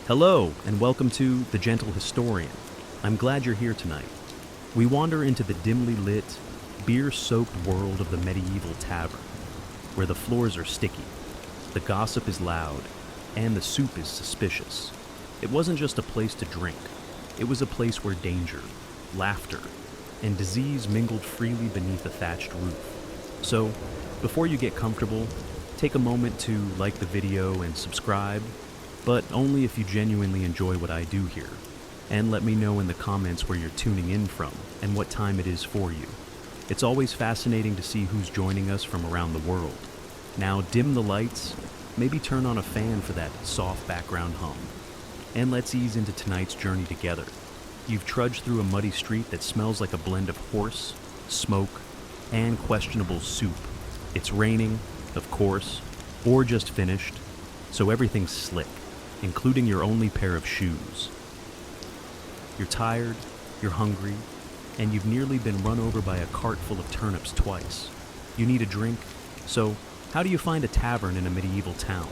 Hello, and welcome to The Gentle Historian. I'm glad you're here tonight. We wander into the dimly lit, beer-soaked world of the medieval tavern, where the floors are sticky, the gossip is loud, and the soup is suspicious. It wasn't just a place to drink. It was a place where danger, laughter, and disease mingled freely beneath a thatched roof. So, before you get comfortable, take a moment to like the video and subscribe, but only if you genuinely enjoy what I do here. And let me know in the comments where you're tuning in from and what time it is for you. It's always fascinating to see who's joining us from around the world. Now dim the lights, maybe turn on a fan for that soft background hum. And let's ease into tonight's journey together. You've trudged through a muddy street that smells like a blend of horse, smoke, and questionable soup. It's raining, of course, or just finished, so everything's slick, including your only pair of shoes. You're tired, you're hungry, and you've nearly been run over by a cart full of turnips twice. You need a drink, so how do you find a tavern in a medieval town?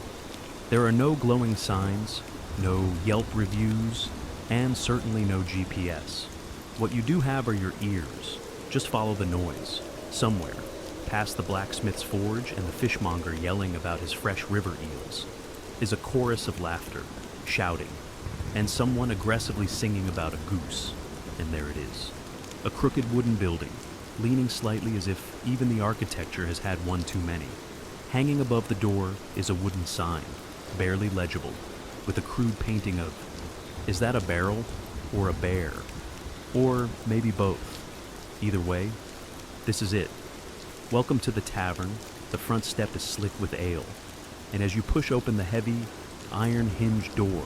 There are no glowing signs, no Yelp reviews, and certainly no GPS. What you do have are your ears. Just follow the noise, somewhere, past the blacksmith's forge and the fishmonger yelling about his fresh river eels, is a chorus of laughter, shouting, and someone aggressively singing about a goose. And there it is. A crooked wooden building, leaning slightly as if even the architecture has had one too many. Hanging above the door is a wooden sign, barely legible, with a crude painting of, is that a barrel or a bear? Or maybe both. Either way, this is it. Welcome to the tavern. The front step is slick with ale, and as you push open the heavy, iron-hinged door,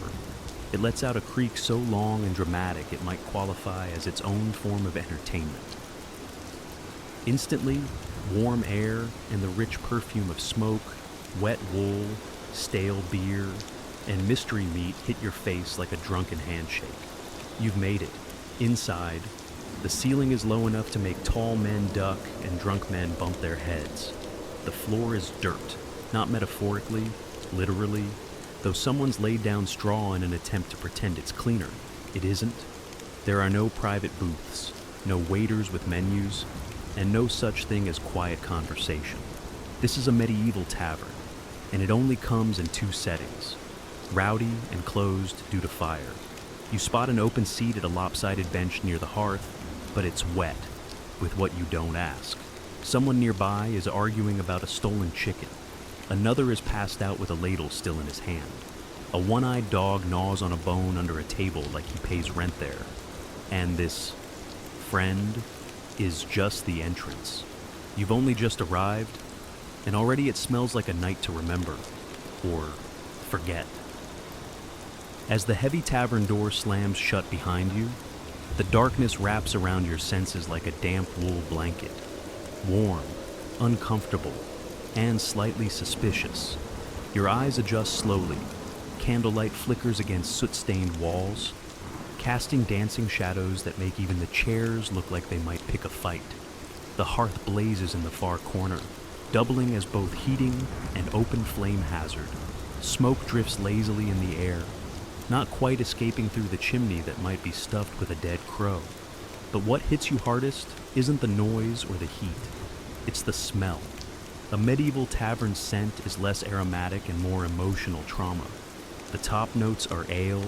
it lets out a creak so long and dramatic it might qualify as its own form of entertainment. Instantly, warm air and the rich perfume of smoke, wet wool, stale beer, and mystery meat hit your face like a drunken handshake. You've made it. Inside, the ceiling is low enough to make tall men duck and drunk men bump their heads. The floor is dirt, not metaphorically, literally, though someone's laid down straw in an attempt to pretend it's cleaner. It isn't. There are no private booths, no waiters with menus, and no such thing as quiet conversation. This is a medieval tavern, and it only comes in two settings, rowdy and closed due to fire. You spot an open seat at a lopsided bench near the hearth, but it's wet, with what you don't ask. Someone nearby is arguing about a stolen chicken. Another is passed out with a ladle still in his hand. A one-eyed dog gnaws on a bone under a table like he pays rent there. And this friend is just the entrance. You've only just arrived, and already it smells like a night to remember, or forget. As the heavy tavern door slams shut behind you, the darkness wraps around your senses like a damp wool blanket. Warm, uncomfortable, and slightly suspicious. Your eyes adjust slowly. Candlelight flickers against soot-stained walls, casting dancing shadows that make even the chairs look like they might pick a fight. The hearth blazes in the far corner, doubling as both heating and open flame hazard. Smoke drifts lazily in the air, not quite escaping through the chimney that might be stuffed with a dead crow. But what hits you hardest isn't the noise or the heat. It's the smell. A medieval tavern scent is less aromatic and more emotional trauma. The top notes are ale,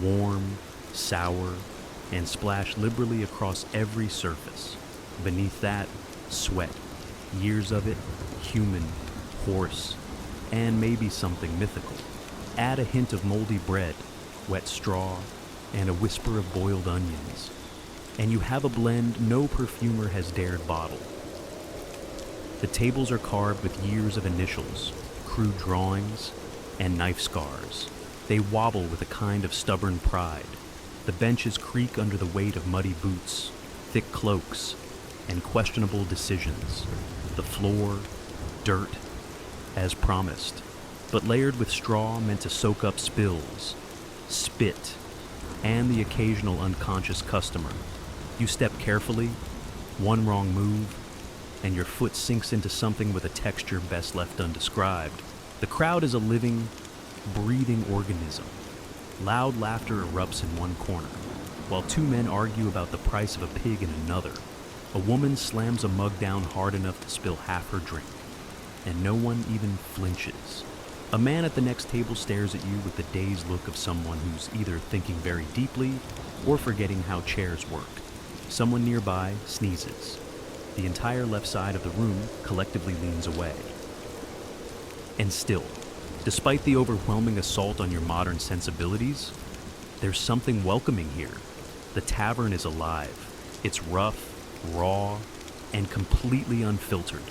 warm, sour, and splash liberally across every surface. Beneath that, sweat. Years of it, human, horse, and maybe something mythical. Add a hint of moldy bread, wet straw, and a whisper of boiled onions, and you have a blend no perfumer has dared bottle. The tables are carved with years of initials, crude drawings, and knife scars. They wobble with a kind of stubborn pride. The benches creak under the weight of muddy boots, thick cloaks, and questionable decisions. The floor, dirt, as promised, but layered with straw meant to soak up spills, spit, and the occasional unconscious customer. You step carefully, one wrong move, and your foot sinks into something with a texture best left undescribed. The crowd is a living, breathing organism, Loud laughter erupts in one corner, while two men argue about the price of a pig in another. A woman slams a mug down hard enough to spill half her drink, and no one even flinches. A man at the next table stares at you with the dazed look of someone who's either thinking very deeply or forgetting how chairs work. Someone nearby sneezes. The entire left side of the room collectively leans away. And still, despite the overwhelming assault on your modern sensibilities, there's something welcoming here. The tavern is alive. It's rough, raw, and completely unfiltered.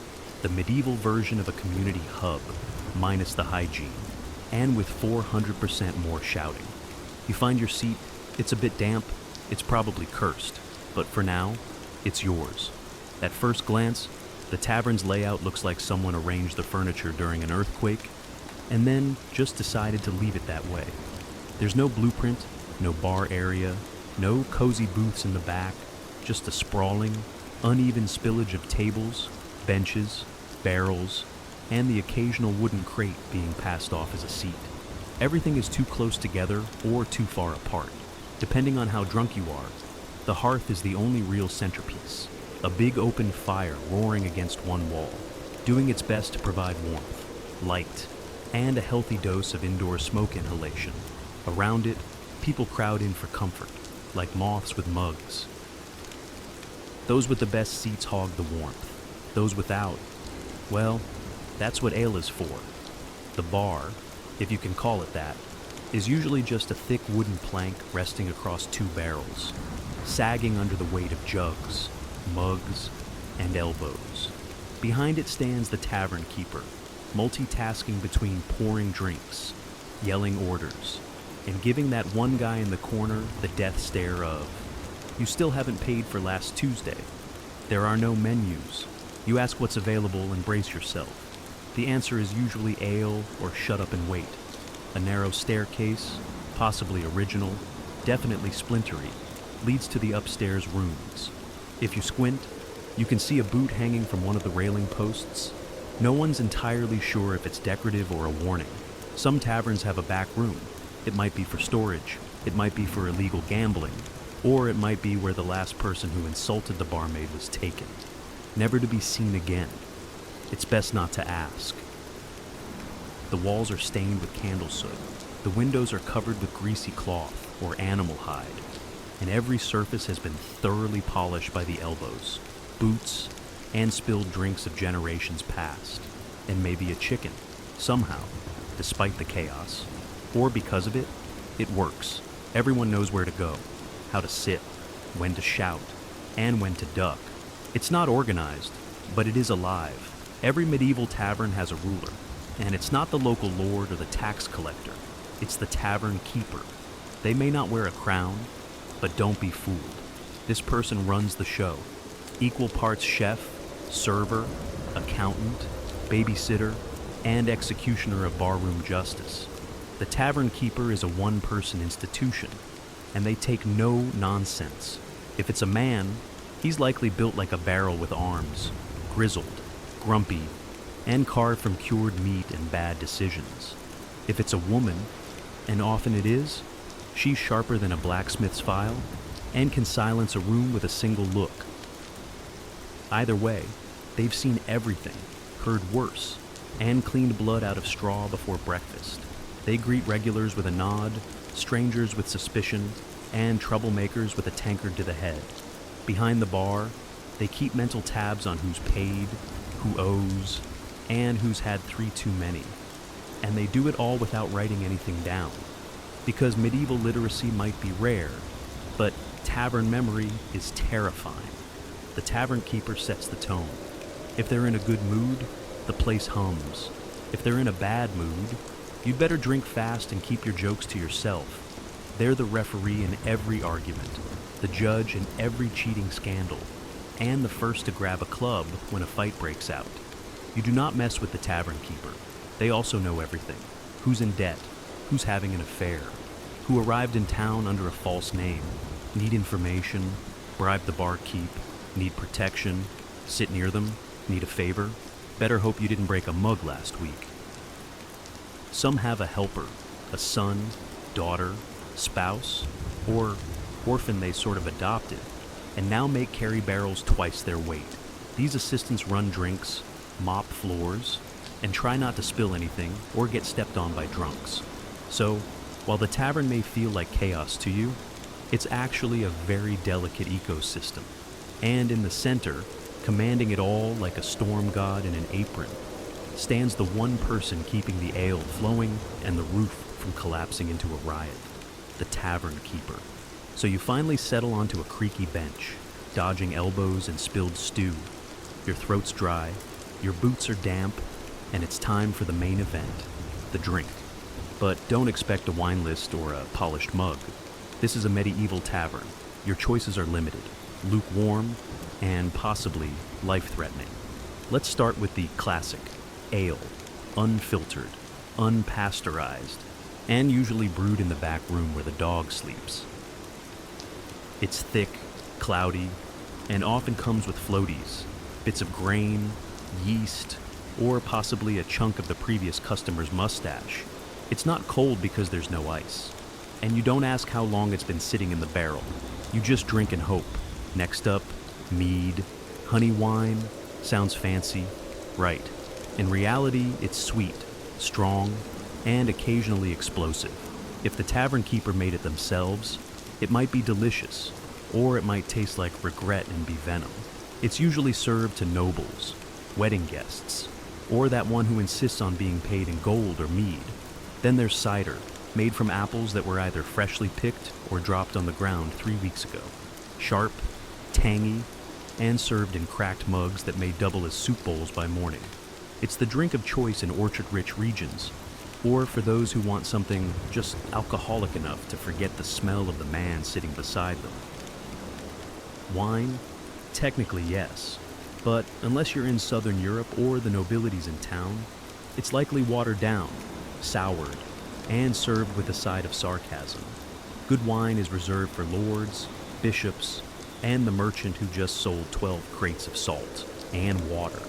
The medieval version of a community hub, minus the hygiene, and with 400% more shouting. You find your seat, it's a bit damp, it's probably cursed, but for now, it's yours. At first glance, the tavern's layout looks like someone arranged the furniture during an earthquake, and then just decided to leave it that way. There's no blueprint, no bar area, no cozy booths in the back, just a sprawling, uneven spillage of tables, benches, barrels, and the occasional wooden crate being passed off as a seat. Everything is too close together or too far apart. Depending on how drunk you are, the hearth is the only real centerpiece, a big open fire roaring against one wall, doing its best to provide warmth, light, and a healthy dose of indoor smoke inhalation. Around it, people crowd in for comfort, like moths with mugs. Those with the best seats hog the warmth. Those without, well, that's what ale is for. The bar, if you can call it that, is usually just a thick wooden plank resting across two barrels, sagging under the weight of jugs, mugs, and elbows. Behind it stands the tavern keeper, multitasking between pouring drinks, yelling orders, and giving that one guy in the corner the death stare of, "You still haven't paid for last Tuesday." There are no menus. You ask what's available and brace yourself. The answer is usually ale or shut up and wait. A narrow staircase, possibly original, definitely splintery, leads to the upstairs rooms. If you squint, you can see a boot hanging from one of the railing posts. No one's entirely sure if it's decorative or a warning. Some taverns have a back room. It might be for storage, it might be for illegal gambling, or it might be where the last person who insulted the barmaid was taken, never to be seen again. It's best not to ask. The walls are stained with candle soot. The windows are covered with greasy cloth or animal hide, and every surface has been thoroughly polished by the elbows, boots, and spilled drinks of generations past, and maybe a chicken, somehow, despite the chaos. Or because of it, it works. Everyone knows where to go, how to sit, when to shout, and when to duck. It's not organized, but it is alive. Every medieval tavern has a ruler, and it's not the local lord or the tax collector. It's the tavern keeper. They may not wear a crown, but don't be fooled. This person runs the show. Equal parts chef, server, accountant, babysitter, and executioner of barroom justice. The tavern keeper is a one-person institution, and they take no nonsense. If it's a man, he's likely built like a barrel with arms, grizzled, grumpy, and carved from cured meat and bad decisions. If it's a woman, and often it is, she's sharper than a blacksmith's file and can silence a room with a single look. Either way, they've seen everything, heard worse, and cleaned blood out of straw before breakfast. They greet regulars with a nod, strangers with suspicion, and troublemakers with a tankard to the head. Behind the bar, they keep mental tabs on who's paid, who owes, and who's had 3 too many. And they do it all without writing anything down. Because medieval literacy might be rare, but tavern memory is terrifying. The tavern keeper sets the tone. If they're in a good mood, the place hums. If they're in a bad mood, you'd better drink fast and keep your jokes to yourself. They're the referee in every argument, the judge in every cheating scandal, and the first to grab a club when a fight breaks out. You do not mess with the tavern keeper. They also know everything. Who's in debt, who's having an affair, who arrived in town under a false name, need information, bribe the barkeep, need protection, sit near them, need a favor, better hope you didn't break a mug last week. Some have a helper, a son, daughter, spouse, or orphan they sort of adopted, and now make carry barrels twice their weight. These assistants run drinks, mop floors, and try not to spill anything or get stepped on by drunks. So, while the tavern may feel like chaos to you, it's actually a very delicate ecosystem. And in the center, commanding it all like a storm god in an apron, stands the one person keeping the ale flowing and the roof from collapsing into a riot, the tavern keeper. So you finally settle onto a creaky bench, dodging elbows and spilled stew. Your throat's dry, your boots are damp, and it's time for the main event, the drink. But don't expect a wine list or a polished mug. This is a medieval tavern. Your choices are limited, lukewarm, and possibly life-threatening. Let's start with the classic, ale, unfiltered, unpasteurized, and usually brewed in the back room where the dog sleeps. It's thick, cloudy, and often comes with floaties, bits of grain, yeast, or possibly a chunk of the previous customer's mustache. It's not cold because there's no ice. And you don't ask how long it's been sitting in the barrel. You just drink and hope. Next up, mead, honey wine, sounds fancy. Right. In reality, it's sweet, strong, and occasionally explosive. If the tavern keeper made it themselves, it might be delicious, or it might taste like regret and be venom. It's usually served to nobles, wedding guests, or that one who insists on being paid in gold or mead. Then there's cider, made from apples that were either freshly picked or dropped on the ground 3 weeks ago. Sharp, tangy, and served in cracked mugs that may double as soup bowls by morning. It's the drink of choice in orchard-rich regions, or for those who want something just alcoholic enough to forget the smell of the man sitting beside them. Wine? Technically, yes. But unless you're in Southern Europe or the nobility's in town, it's likely watered down, soured, and served with a side of sarcasm. Good wine is reserved for lords, bishops, and the merchant who just sold 12 crates of salt and water.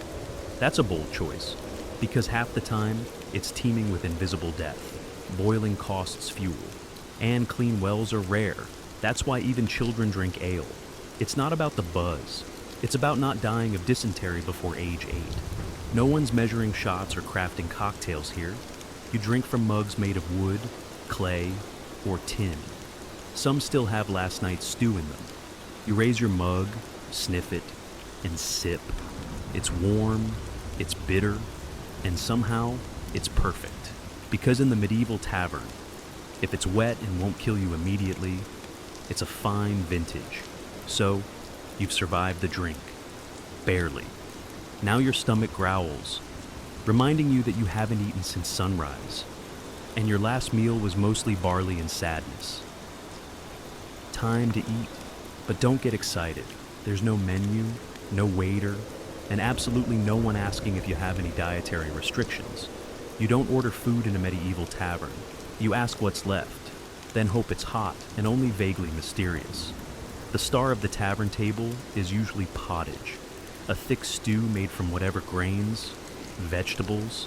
That's a bold choice, because half the time, it's teeming with invisible death. Boiling costs fuel, and clean wells are rare. That's why even children drink ale. It's not about the buzz. It's about not dying of dysentery before age 8. No one's measuring shots or crafting cocktails here. You drink from mugs made of wood, clay, or tin. Some still have last night's stew in them. You raise your mug, sniff it, and sip. It's warm, it's bitter, and somehow it's perfect. Because in the medieval tavern, if it's wet and won't kill you immediately, it's a fine vintage. So, you've survived the drink. Barely. Now your stomach growls, reminding you that you haven't eaten since sunrise, and your last meal was mostly barley and sadness. Time to eat, but don't get excited. There's no menu, no waiter, and absolutely no one asking if you have any dietary restrictions. You don't order food in a medieval tavern. You ask what's left, then hope it's hot and only vaguely mysterious. The star of the tavern table is usually pottage, a thick stew made from whatever grains, vegetables,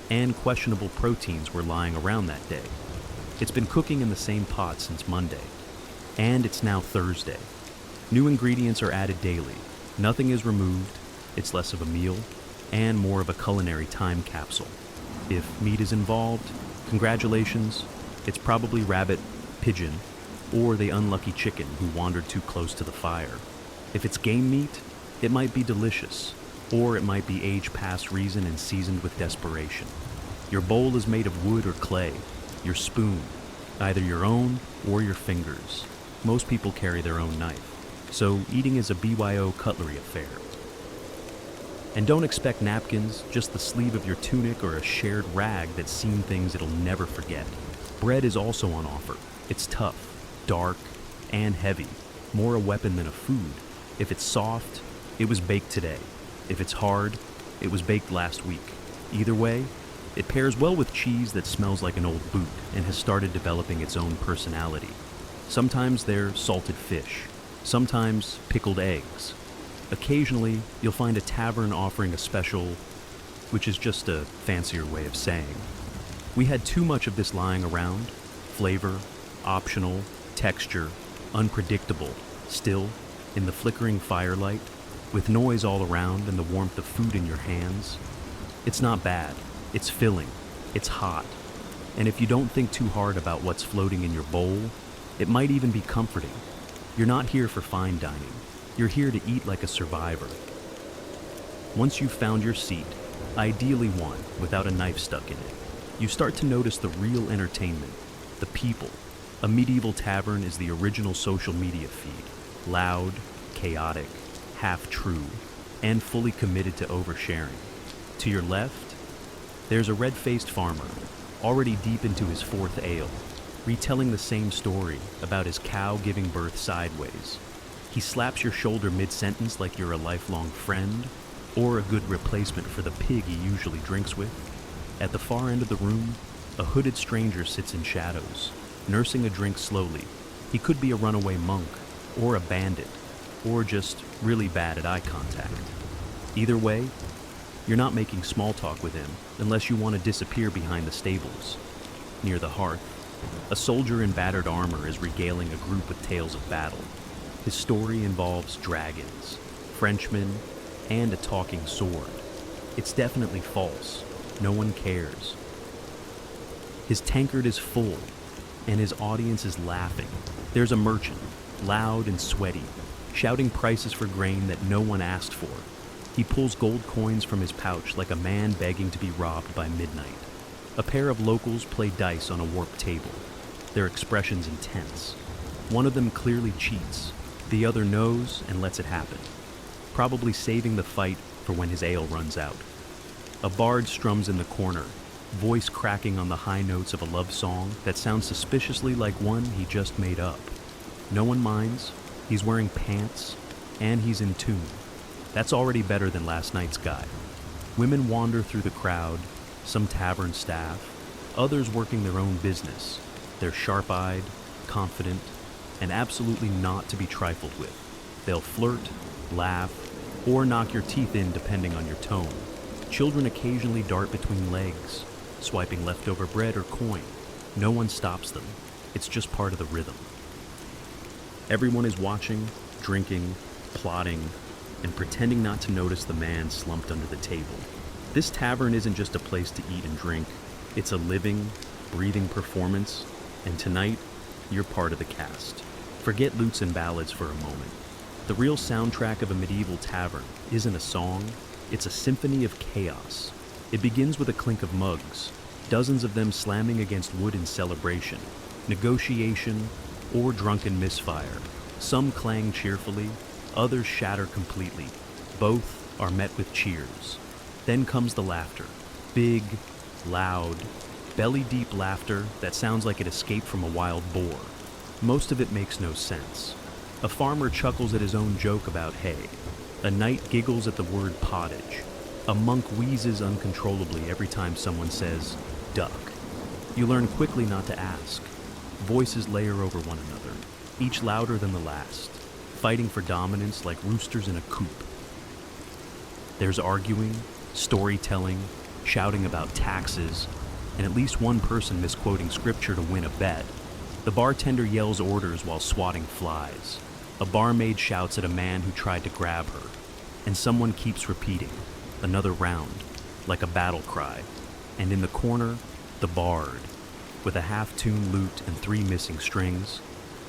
and questionable proteins were lying around that day. It's been cooking in the same pot since Monday, and it's now Thursday. New ingredients are added daily. Nothing is removed. It's less of a meal and more of a culinary time capsule. If meat is involved, congratulations, it's probably rabbit, pigeon, or the unlucky chicken who wandered too close to the fire. If it's game meat, it might be delicious, or it might be aged past reason and seasoned with desperation. Your bowl is made of wood or clay. Your spoon, either your own or your fingers. Most people carry their own knife, so eating is a BYO cutlery affair. And don't expect napkins, just the sleeve of your tunic or a shared rag that's seen things it'll never forget. Bread is also on offer. It's tough, dark, and heavy, more a weapon than a food. If it's soft, it was baked today. If it's hard, it was baked last week. Either way, it pairs well with cheese that smells like an old boot and has started developing its own personality. Sometimes they're salted fish, sometimes pickled eggs. Occasionally, you'll find a tavern offering a special, which is just a fancier way of saying, we had too much of this lying around, flavor, optional, texture, unpredictable, still, in the flickering firelight, with noise all around and the warmth of food in your hands. It's not bad, it's filling, it's hot, and if you don't think too hard about what's floating in your bowl, it might even be comforting. You're not here for fine dining, you're here to eat like a survivor. Once you've found your seat, ideally one without a knife stuck in it, you start to notice the real entertainment, the people. A medieval tavern is the original social media feed, loud, chaotic, half-true, and fully committed to oversharing. To your left, there's a red-faced farmer, already deep into his fourth ale, retelling the same story about his cow giving birth sideways. He slaps your shoulder mid-sentence like you're a lifelong friend, or a good replacement for the pig he usually drinks with. At the far end of the room, a hooded stranger sits in shadows, nursing a drink slowly. He could be a runaway monk, or a bandit, or just really bad at eye contact. Either way, you're not making small talk with him unless you want to disappear behind the stables. Near the hearth, a soldier in battered armor is regaling a group with tales of battle. His story involves dragons, Frenchmen, and a talking sword. It's definitely false. No one cares. His tankard is full, and his audience is laughing. There's a merchant, loud and sweaty, shouting prices for grain that no one asked for. He pulls gold coins from his pouch like a man begging to be robbed by midnight. A pair of locals play dice on a warped table, their expressions intense. One of them clearly cheats, the other knows and lets it happen, probably saving the fight for when his ale runs out. A bard strums in the corner, voice cracking on the high notes of a love song that sounds suspiciously like one he just made up. No one minds, he's wearing pants, and he's in tune. That's already better than last night's guy. Women wander through the crowd, some tavern staff, others working their own business. They're sharp-eyed, confident, and absolutely not to be trifled with. They'll flirt, laugh, or knock your teeth in depending on your tone. Children occasionally dart between legs, swiping leftover bread or coin. No one stops them. It's just part of the rhythm. Everyone is watching, drinking, plotting, and pretending not to notice the man slumped under the table. This tavern isn't just a place to eat and drink. It's a living, breathing performance, and tonight, you're part of the cast. Forget lutes and ballads for a moment. The real soundtrack of a medieval tavern isn't a song, it's a symphony of chaos. It begins with a clink of mugs, dozens of them slamming against wood in celebration, negotiation, or drunken misfire. Some clang cheerfully, others shatter completely. Both are met with cheers. Then comes the laughter. Big, loud, belly-deep laughter that sounds like it escaped from a wild boar. Most of it makes no sense. A farmer chuckles at his own joke about hay. A knight giggles at the word pottage. A monk wheezes uncontrollably every time someone says, duck. You learn quickly not to ask. Voices layer over one another, each louder than the last, fighting for dominance like roosters in a coop. There's arguing, storytelling, shouting about taxes, and at least one person misquoting scripture to win a bet. The bartender yells orders while swatting flies. A barmaid shouts at a man who tried to grab her, and someone keeps repeating, another round, like a battle cry. And in the corner, the bard, with a half-tuned lute and 3 missing strings.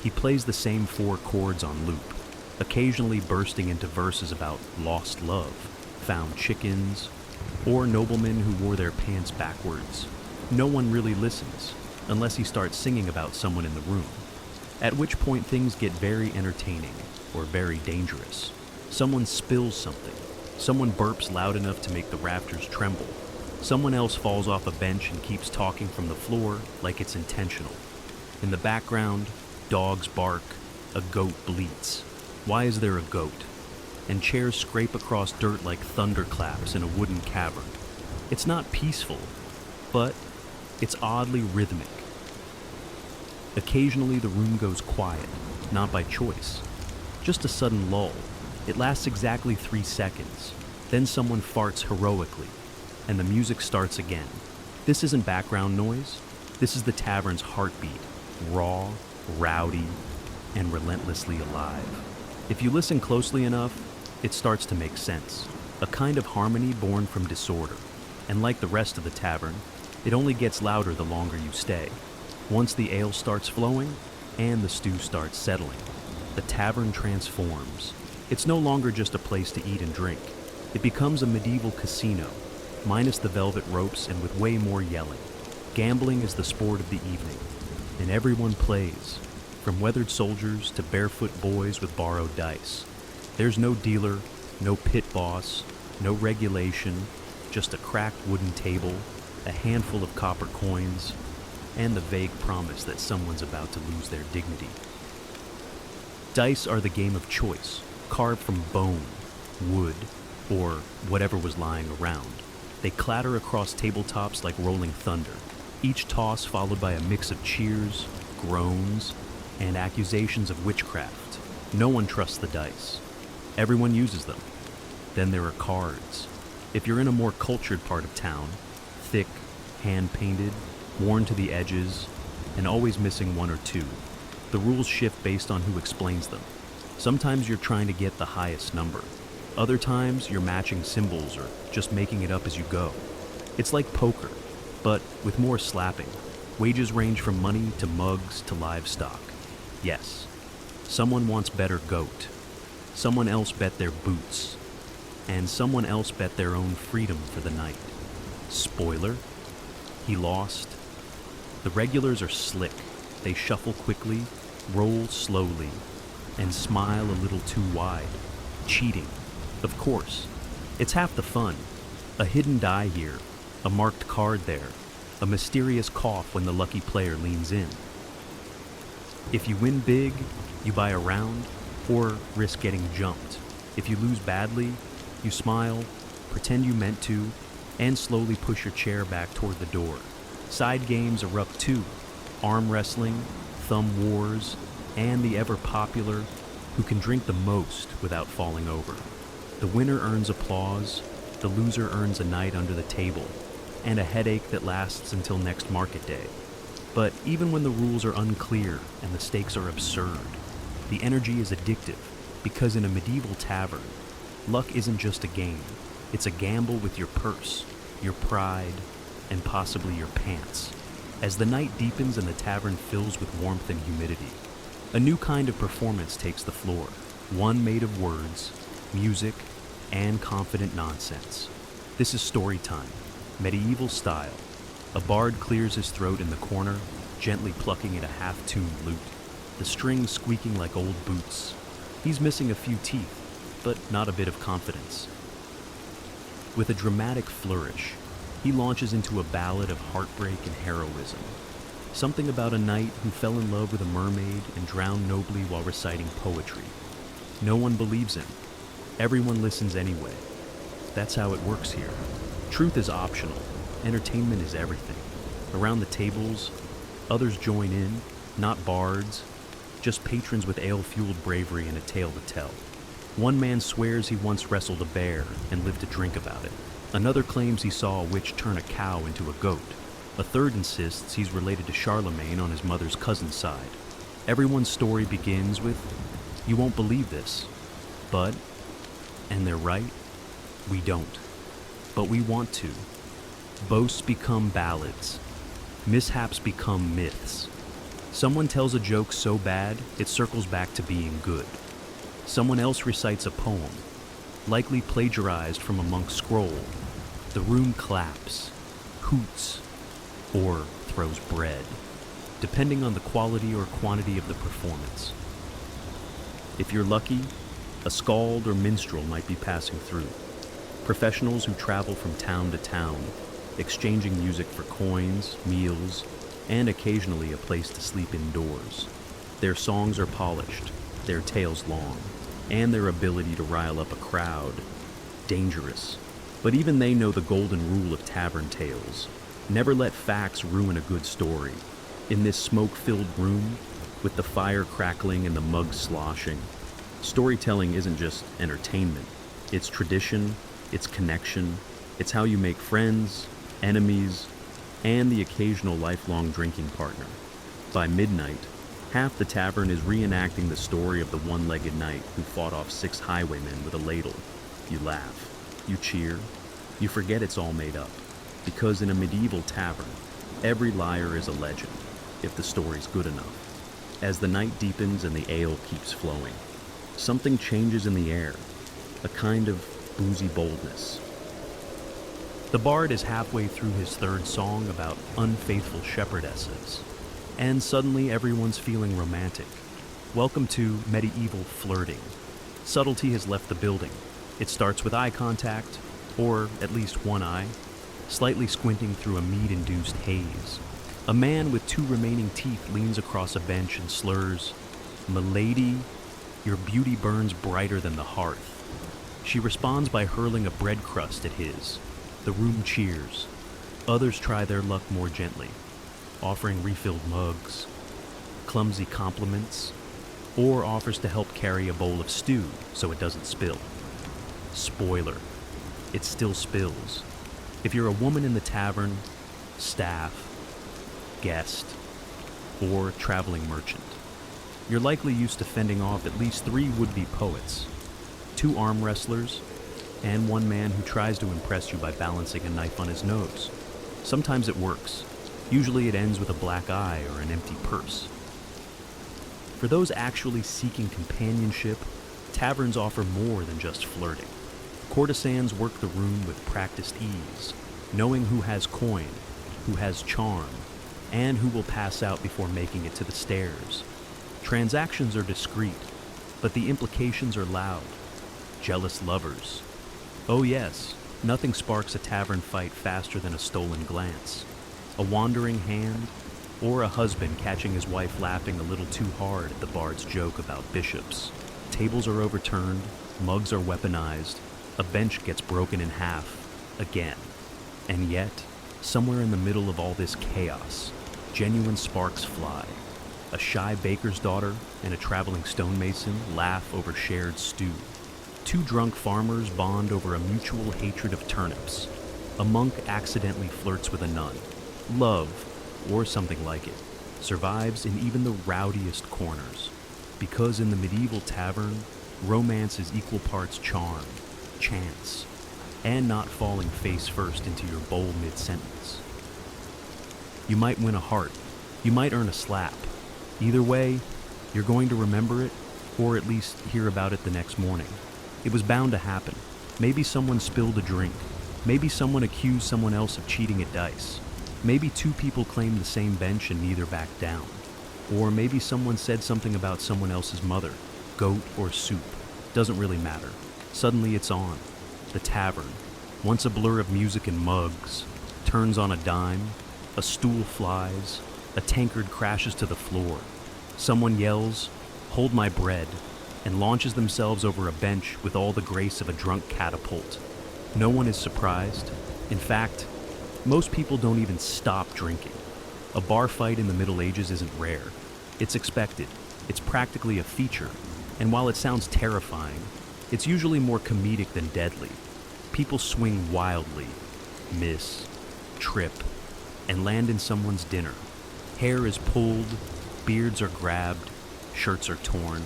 He plays the same 4 chords on loop, occasionally bursting into verses about lost love, found chickens, or noblemen who wore their pants backwards. No one really listens, unless he starts singing about someone in the room, at which point things get very entertaining or very dangerous. Someone spills something. Someone burps loud enough to make the rafters tremble. Someone else falls off a bench and keeps talking from the floor like it's intentional. In the background, dogs bark, a goat bleats. Why is there a goat? And chairs scrape across dirt like thunderclaps in a wooden cavern. It's not peaceful, but it's oddly rhythmic. Occasionally the room goes quiet, not by choice. Just a sudden lull. It lasts exactly 3 seconds. Then someone farts heroically, and the music starts again. This isn't background noise. This is the tavern's heartbeat, raw, rowdy, and relentlessly alive. If you listen closely enough, it starts to make sense. A kind of harmony born from disorder. And like the rest of the tavern, it only gets louder the longer you stay. Once the ale starts flowing and the stew starts settling, the tavern transforms. It's no longer just a place to eat and drink. It becomes a medieval casino, minus the velvet ropes and with way more yelling. Gambling is the sport of the evening, and everyone plays, from weathered soldiers to barefoot boys with borrowed dice. There's no dealer, no pit boss, no regulation, just a cracked wooden table, a handful of copper coins, and the vague promise that someone's about to lose their dignity. Dice are the game of choice, carved from bone, wood, or whatever was lying around. They clatter across tabletops like rolling thunder, each toss followed by a mix of cheers, groans, and accusations of witchcraft. No one trusts the dice. Everyone uses them. Then there are cards. If you're in a more cultured part of town, thick, hand-painted, worn to the edges, and always missing one or two, the rules shift based on who explains them. Sometimes you're trying to get the highest number. Other times you're matching symbols or just making it up as you go. It's like poker, but with more slapping. Wages range from money to mugs to livestock. Yes, someone wants better goat. Someone else bet their boots. And someone else bet their own freedom for the night. Spoiler, he lost. The regulars are slick. They shuffle quickly, roll slowly, and smile a little too wide. Cheating, of course. It's half the fun. A hidden die here, a marked card there, a mysterious cough when the lucky player leans in. If you win big, you buy a round, or risk getting jumped. If you lose badly, you smile, pretend you meant to, and slowly push your chair back toward the door. Side games erupt too. Arm wrestling, thumb wars, and the ever-popular who can drink the most without falling over. The winner earns applause, the loser earns a night under the table, and a headache that lasts until next market day. But even when the rules are unclear and the stakes are absurd, the energy is addictive, because in a medieval tavern, luck isn't just a game, it's a gamble with your purse, your pride, and possibly your pants. As the night deepens and the tavern fills with warmth and humidity, a new kind of performance takes the floor, one made of words, music, and confident nonsense. This is story time, medieval style. A bard clears his throat in the corner, gently plucking at a half-tuned lute, the strings squeaking like old boots. He's missing a few teeth, but not a bit of confidence. With a dramatic flourish, he launches into a ballad of heartbreak and heroism. Something about a knight who fell in love with a mermaid and drowned nobly while reciting poetry. No one believes him. Everyone listens anyway. That's how it works here. Truth is optional. Entertainment is everything. Around the tables, others join in, not bards, just patrons with ale-fueled bravery and a tale to tell. One man swears he once wrestled a bear and lived to drink about it. Another claims he saw a witch turn a cow into a goat. A third insists he's related to Charlemagne on his mother's cousin's side. Everyone's story begins with, "You won't believe this." But, and they're right, we don't. But we want to. Boasts become ballads. Mishaps become myths. Someone tells a joke so bad, it circles back to being good. Someone else recites a poem, likely plagiarized from a monk's scroll. The room claps, hoots, or throws bread, depending on the quality or quantity of the performance. If you're lucky, a skald or minstrel might be passing through. Professionals who travel from town to town, exchanging music for coins, meals, and occasionally a place to sleep indoors. Their songs are polished, their tales long, and their ability to rile up a crowd, dangerous. But even they know the golden rule of tavern tales. Never let facts ruin a good story. In this smoke-filled room, with the fire crackling and the mugs sloshing, storytelling isn't just entertainment. It's tradition, it's connection, it's how you make friends, enemies, and the occasional lifelong drinking partner. By midnight, Half the tavern is reenacting the story of the one-legged knight who fought off 6 highwaymen with a ladle. You laugh, you cheer, you forget it's all made up. Because in a medieval tavern, every liar is a legend, if the story's good enough. As the night deepens and the ale keeps flowing, something changes in the air, a kind of boozy boldness. The bard is halfway through his 3rd song about unfaithful shepherdesses, and suddenly everyone's feeling romantic. Welcome to medieval flirting. Subtlety has left the building. It starts with eye contact, or at least one eye, slightly squinting through a mead-induced haze. A man with 2 remaining teeth leans across a bench and slurs, "Milady, your beauty burns brighter than the hearth." She responds by hurling a bread crust at his. The room cheers. Others try their luck more gently, offering refilled mugs, clumsy compliments, or offers to help carry a bowl of stew so it doesn't spill. Spoiler, it still spills. If you're a woman in the tavern, staff, guest, or traveling merchant, you're likely used to fending off at least 3 would-be poets, 2 arm wrestlers, and 1 man who tries to impress you by balancing a knife on his nose. Sometimes it works. Usually it ends with a black eye or an empty purse. For those actually seeking companionship, taverns offer more than just flirting. Courtesans work the room with practiced ease, knowing who has coin, who has charm, and who will pass out before making it to the stairs. Transactions are discreet, but the implications are loud. Jealous lovers. Oh yes, nothing sparks a tavern fight faster than a stolen glance, a wandering hand, or a husband catching his wife laughing a little too hard at the bard's joke about bishops. Tables are overturned, mugs are weaponized, a bench gets broken in half, again. And yet, somewhere in the middle of all this chaos, genuine sparks fly. A shy baker's daughter and a traveling stonemason laugh over shared stew. 2 drunk farmers bond over a mutual hatred of turnips. A monk accidentally flirts with a nun. Love, or something like it, survives in even the rowdiest corners. Because in the medieval tavern, romance is equal parts charm, chance, and not falling face first into your bowl mid-sentence. You might win a heart, you might earn a slap. Either way, you're going to remember it, or at least hear about it the next morning. It was bound to happen. Maybe someone spilled a drink. Maybe someone accused someone else of cheating at dice. Maybe 2 people claimed the same bench and neither backed down. Or maybe someone said something about someone else's mother, goat or soup. Doesn't really matter. Suddenly it's on. The tavern, once a blur of music and mugs, turns on a dime, a stool flies, a tankard crashes to the floor. Someone yells, "Hold my bread," and launches themselves over a bench with all the grace of a drunk catapult. No one is surprised. In fact, most people don't even stop drinking. A bar fight in the Middle Ages isn't rare. It's expected. It's practically a feature. And while it sounds terrifying, it's usually more comedic than deadly. People swing wildly, miss, trip, and land in someone's dinner. Hair is pulled, beards are grabbed, shirts are torn.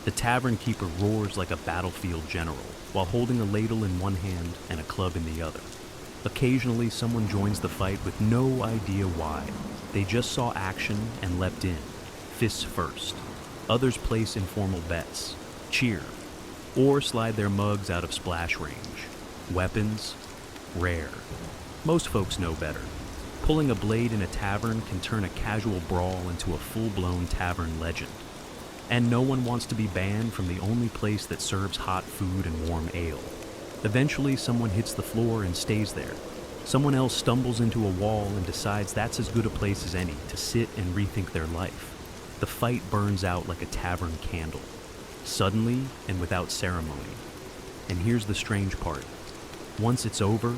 The tavern keeper roars like a battlefield general, while holding a ladle in one hand and a club in the other. Occasionally, someone joins the fight with no idea why. They just saw action and leapt in, fists first. Others place informal bets, cheer, or slide their mugs out of splash range. Weapons? Rare. Most folks know better. Pulling a blade in a tavern can turn a casual brawl into a full-blown tavern legend. And no one wants to be banned from the only place that serves hot food and warm ale. Eventually, someone hits the floor and stays there. Someone else stumbles into a wall and decides that's as good a place as any to sit and rethink their life. The fight burns out like a tavern candle, suddenly and without ceremony. And here's the strange part. Once it's over,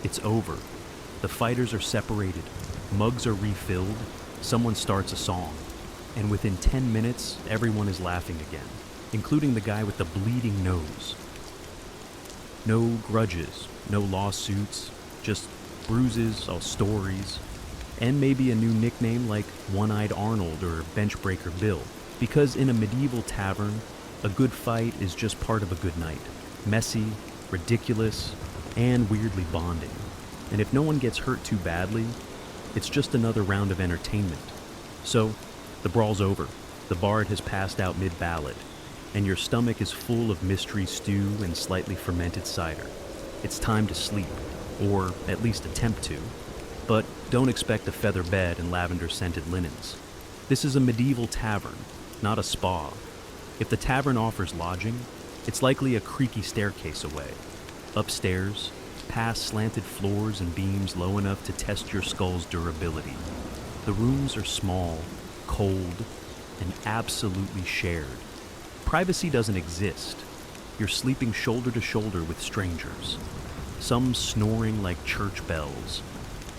it's over. The fighters are separated, mugs are refilled, someone starts a song. And within 10 minutes, everyone is laughing again, including the guy with the bleeding nose. No grudges, no lawsuits, just bruises, all stories. And maybe a new nickname like One-Eyed Arnold or Benchbreaker Bill. Because in a medieval tavern, a good fight is just part of a good night. Messy, ridiculous, and weirdly bonding. And if no one gets hurt too badly, it's just another round of entertainment. So, the brawl's over. The bard has passed out mid-ballad, and your stomach is full of mystery stew and slightly fermented cider. It's time to sleep, or at least attempt to. But don't expect a feather bed and lavender-scented linens. This is a medieval tavern, not a spa. If the tavern offers lodging, it's likely a creaky staircase away. Upstairs, past slanted floors and beams low enough to test your skull's durability. The rooms are small, cold, and absolutely shared. Privacy doesn't exist. You're sleeping shoulder to shoulder with strangers. Some snoring like church bells,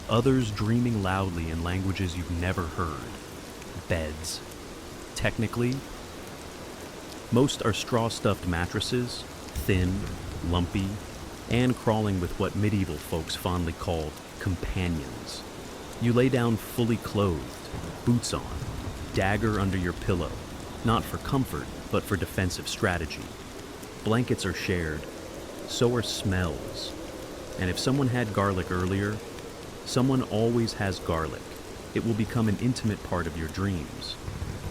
others dreaming loudly in languages you've never heard. Beds. Technically, most are straw-stuffed mattresses, thin, lumpy, and crawling with what medieval folks fondly called companions. You lay down fully clothed, boots on, dagger under your pillow, not for comfort, but for defensive strategy. Blankets are shared, so are smells. And if someone had garlic earlier, someone always has garlic. It will become an intimate part of your dreams.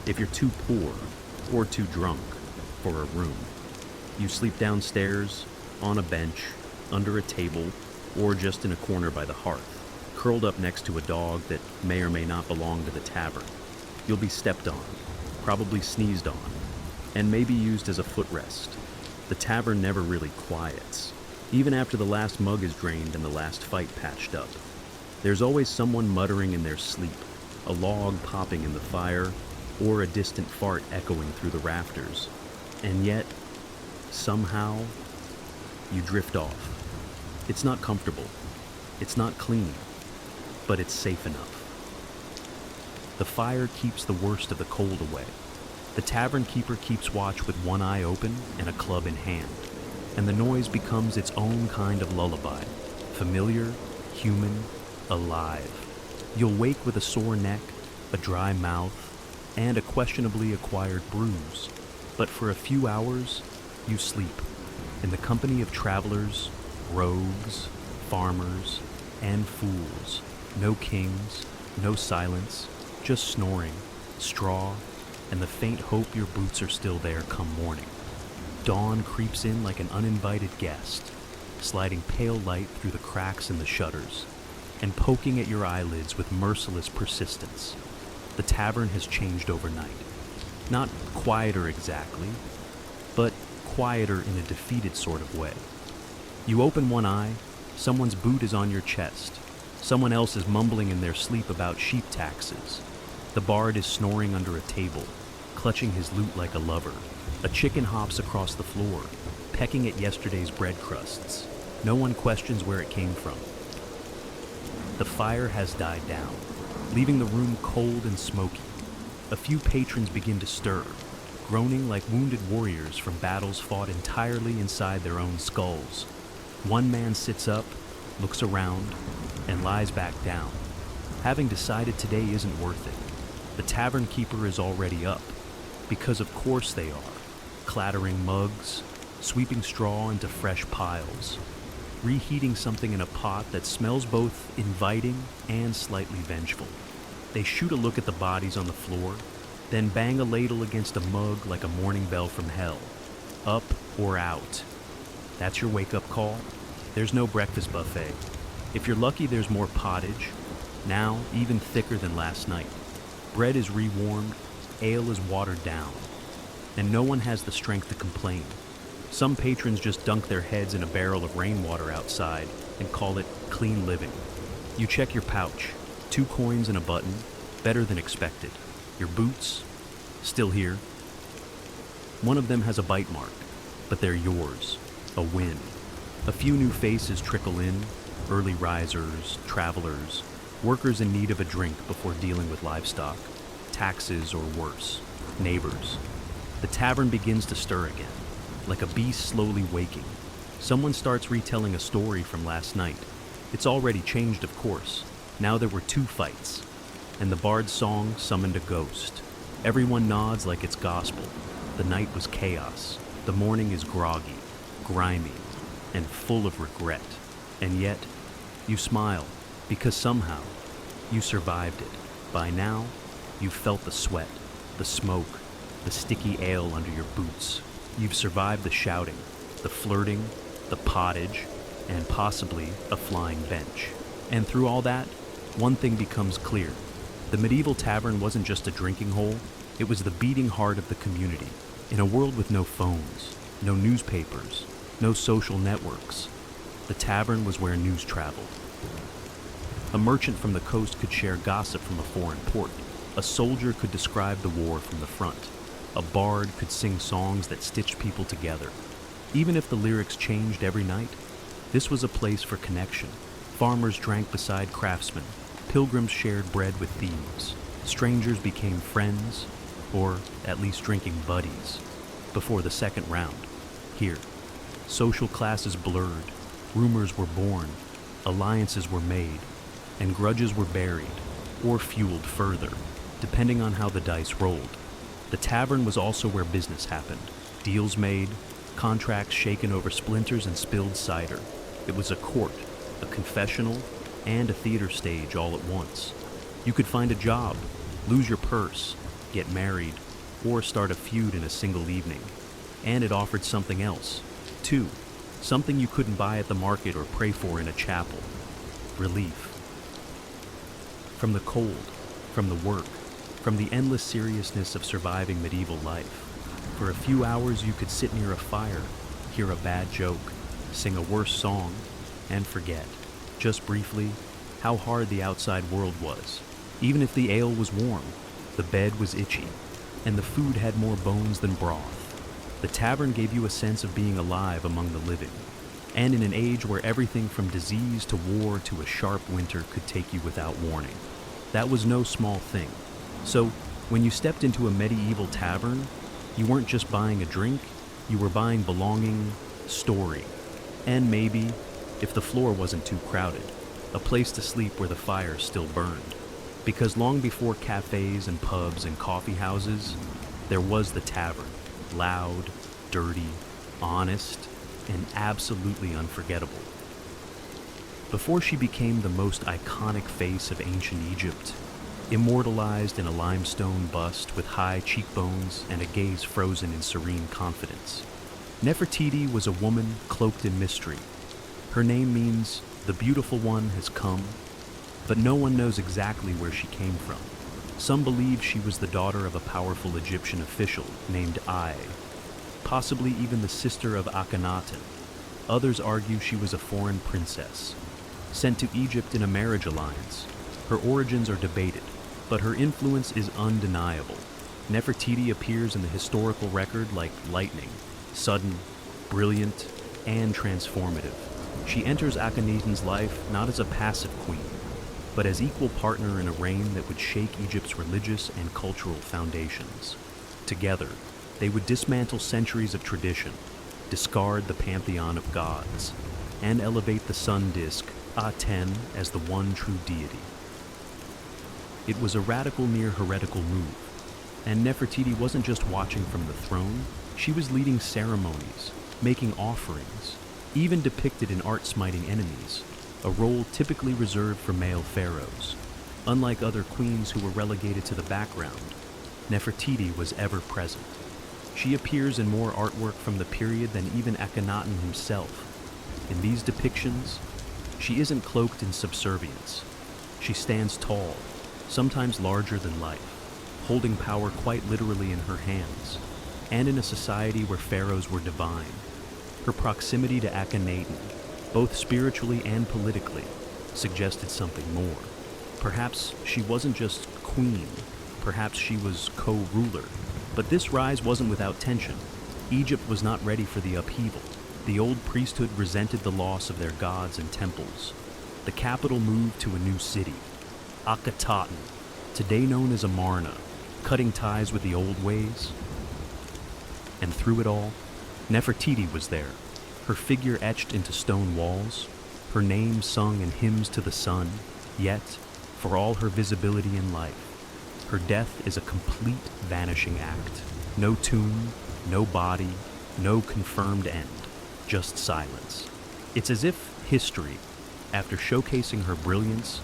If you're too poor or too drunk for a room, you sleep downstairs, on a bench, under a table, or just in a corner by the hearth, curled up next to a dog that may or may not belong to the tavern. You'll be stepped on, probably sneezed on, and maybe used as a footrest. The tavern never really quiets, even after the last mug is drained and the last fight patched up. There's always someone muttering in their sleep, a log popping in the fire, or a distant fart echoing through the rafters. And yet, somehow, you drift off. It's not comfortable, it's not clean, but it's safe enough. The fire keeps the worst of the cold away. The tavern keeper keeps watch with one eye open and a club in hand, and the noise becomes its own kind of lullaby, familiar, human, alive. You'll wake with a sore neck, a dry mouth, and a questionably acquired bruise, but for a few hours, you sleep, in the company of travelers, rogues, farmers, and fools. No kings, no silence, just snoring, straw, and the faint hope your boots are still there come morning. Dawn creeps in like an uninvited guest, sliding pale light through the cracks in the shutters, and poking at your eyelids with merciless persistence. The tavern has changed overnight. Not quieter exactly, but quieter in a defeated sort of way. You open one eye, someone's boot is on your chest. Someone else is mumbling in their sleep about sheep taxes. The bard is snoring under a table, clutching his lute like a lover. A chicken hops across the floor, pecking at yesterday's bread crusts. No one questions where it came from. The fire has died down, leaving the room cold and smoky. A few patrons begin to stir, groaning like wounded warriors from battles fought entirely inside their own skulls. One man sits up, looks around, and lies back down, having decided today isn't worth it. The tavern keeper is already up, because of course they are, clattering mugs, sweeping straw into fresh piles, reheating something in a pot that smells both inviting and slightly vengeful. They shoot a look at the bodies on the floor, then bang a ladle against a mug like a morning bell from hell. Up or out. That's your wake-up call. There's no breakfast buffet. If you're lucky, there's more pottage, now even thicker than last night. Bread is rewarmed, ale is watered down, and no one has the strength to complain. Some patrons just dunk their heads in a barrel of rainwater outside and call it clean living. You check your pouch, 2 coins and a button, better than expected. Your boots, still here. One of them has a bite mark, but they're yours, a win. A few new faces trickle in, early risers, travelers, workers in need of a drink before dealing with livestock, taxes or worse, neighbors. The tavern begins to stir again, like a beast slowly waking. Someone starts retelling a story from last night. It's already changed, of course, Now there were 2 fights, and the bard's song summoned a ghost. Everyone nods like it's gospel. The night was chaos. The morning is groggy, grimy, and full of regret. And yet, you smile, because somehow, you survived it. By now, you've felt the sweat, the smoke, the sticky ale under your boots. You've survived the shouting, the flirting, the pottage, and possibly a flying bench. And through all that, one thing becomes clear. The medieval tavern wasn't just a drinking hole, it was the beating heart of the community. In a world with no phones, no newspapers, no social networks, the tavern was where news traveled. A merchant from the coast could share gossip from a foreign port. A soldier could describe the war from the front. A bard could sing songs that stitched people together. Even if the lyrics changed every night, this was a place for connection. Farmers drank beside craftsmen. Pilgrims shared bread with thieves. Strangers became friends, or at least drinking buddies, before the second round. Here, social classes blurred, rumors were born, alliances were made, and grudges were buried, or fueled further, depending on how the dice rolled. The tavern was also where business happened. Deals made, contracts shaken over splinters and spilled cider. It was a court, a confessional, and a theater stage all at once. You could find a job, lose your purse, get married, or start a feud in a single evening. And it offered something else, too. Something you couldn't buy at the market or pray for in a chapel. Relief. From the cold, from the work, from the endless seriousness of surviving medieval life. For a few hours you could sit near a fire, hear a bad joke, sing a worse song, and forget, just briefly, how hard the outside world was. Even if the ale was warm, the bed was itchy, and the food had more bones than broth. The tavern gave you a sense of being alive among the living, and in an age where everything from disease to war to a sharp winter could take you without warning. That was no small thing. So, when you stepped into a medieval tavern, you weren't just buying a drink, you were buying belonging, story, and maybe, if the floor wasn't too crowded, a place to sleep where the fire still burned. Because long before cafes and pubs and coffee houses, there was the tavern, loud, dirty, honest, and absolutely unforgettable. Before she became the most iconic face of ancient Egypt, immortalized in a limestone bust with high cheekbones and a gaze frozen in serene confidence, Nefertiti was a woman cloaked in mystery. Her name means the beautiful one has come, but no one knows exactly where she came from. Some believe she was the daughter of a powerful Egyptian official named Ai, possibly even the sister of Akhenaten. Others argue she was a foreign princess, sent to Egypt in a marriage alliance. Her origins are debated, but her influence is undeniable. Nefertiti appears in the historical record like lightning, sudden, brilliant, and transformative. She enters Akhenaten's life not as a passive queen, but as equal partner in a reign that would shake Egypt's religious and cultural foundations. Together, they would dismantle centuries of tradition, discard the pantheon of gods, and elevate the sun disk, Aten, as the one true deity. It was a radical near heretical move, and Nefertiti wasn't just watching from the throne, she was leading ceremonies, making offerings, even depicted in art smiting enemies, a role typically reserved for male pharaohs. Unlike other queens who were relegated to the background, Nefertiti was ever present. She appears in more artwork from the period than even Akhenaten himself. In these depictions, she isn't cloaked in subservience. She stands tall, sometimes larger than life, holding power quite literally in her hands, and in a society where pharaohs were divine. Her proximity to Akhenaten, both spiritually and politically, suggested something more. Perhaps she wasn't just queen, perhaps she was co-ruler. But this rise wasn't without tension. Egypt was not ready for the upheaval. The old priesthood resented the loss of their gods and temples. The capital moved to a new city, Akhetaten, today known as Amarna, cutting ties with the old ways. And through it all, Nefertiti was there, her figure etched into stone walls, her name sung in hymns to the sun, yet, for all her visibility in life. Her death is a complete vanishing act. No tomb, no body, no confirmed end, just silence. It's as if history, after showcasing her brilliance,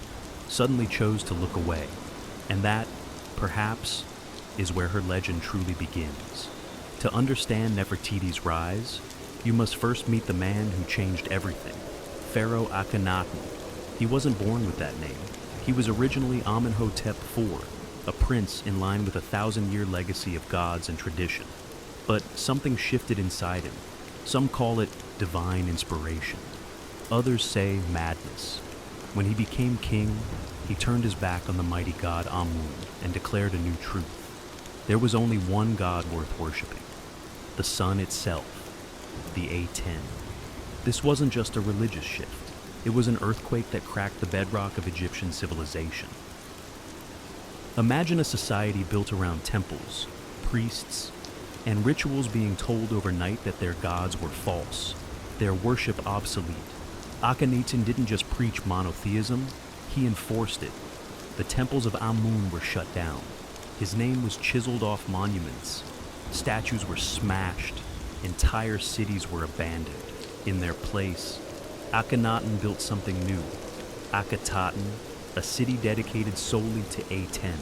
suddenly chose to look away. And that, perhaps, is where her legend truly begins. To understand Nefertiti's rise, you must first meet the man who changed everything, Pharaoh Akhenaten. He wasn't born with that name. He was originally Amenhotep IV, a prince in line with a 1,000-year legacy of gods and tradition. But something shifted inside him. Some call it divine inspiration. Others say madness. When he became king, he turned his back on the mighty god Amun and declared a new truth. There was only one god worth worshipping, the sun itself, the A10. This wasn't just a religious shift. It was an earthquake that cracked the bedrock of Egyptian civilization. Imagine a society built around temples, priests, and rituals being told overnight that their gods were false, their worship obsolete. Akhenaten didn't just preach monotheism, he enforced it. The temples of Amun were shut down. His name was chiseled off monuments. Statues were smashed. Entire cities were abandoned. In their place, Akhenaten built something new. Akhetaten, a city dedicated solely to A10,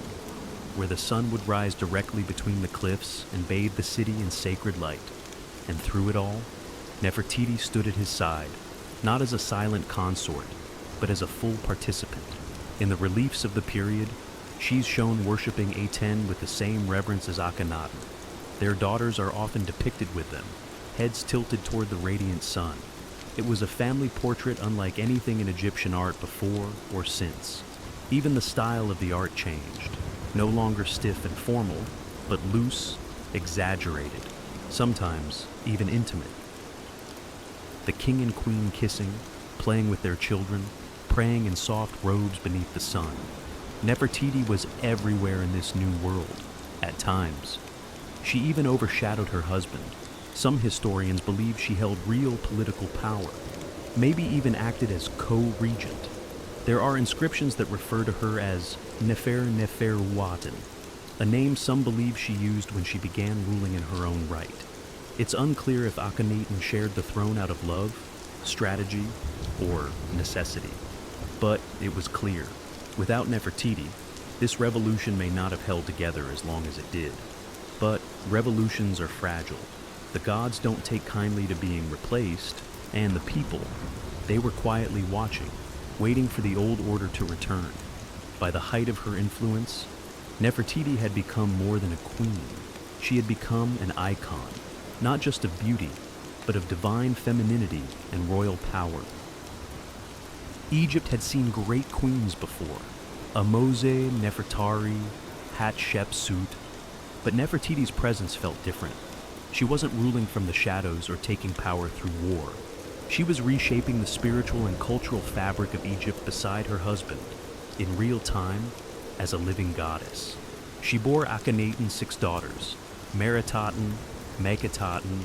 where the sun would rise directly between the cliffs and bathe the city in sacred light. And through it all, Nefertiti stood at his side, not as a silent consort, but as a full participant. In the reliefs of the period, she's shown worshipping A10 with the same reverence as Akhenaten. Their daughters are often depicted with them, heads tilted toward the radiant sun. It was a family portrait unlike anything in Egyptian art before or since. Even the style of the art changed, no longer stiff and formal, but loose, exaggerated, sometimes even intimate. The king and queen kissing, playing with their children, praying in soft robes beneath the sun. Nefertiti was everywhere in this new world, at times. She even overshadowed her husband. Some historians believe she held real political power, maybe even acted as co-regent. There are inscriptions that refer to her as Nefer-Neferuaten, a name some believe she used when she began ruling in her own right. It's unclear if Akhenaten shared the throne out of love, strategy, or necessity. But it was clear, without Nefertiti, this revolution may not have held together as long as it did. But revolutions are fragile. The gods don't take kindly to being replaced, and the people, they were quietly watching, waiting for the old order to return. By the height of her influence, Nefertiti had become more than a queen. She had become an icon, not just of beauty, but of divine femininity and royal power. Egypt had seen great queens before, Ahmose, Nefertari, Hatshepsut, but Nefertiti's presence felt different. She wasn't ruling from the shadows or taking power through war. She was reshaping the spiritual and cultural fabric of Egypt beside her husband, in real time, as a living goddess. She bore Akhenaten 6 daughters, Meritaten, Meketaten,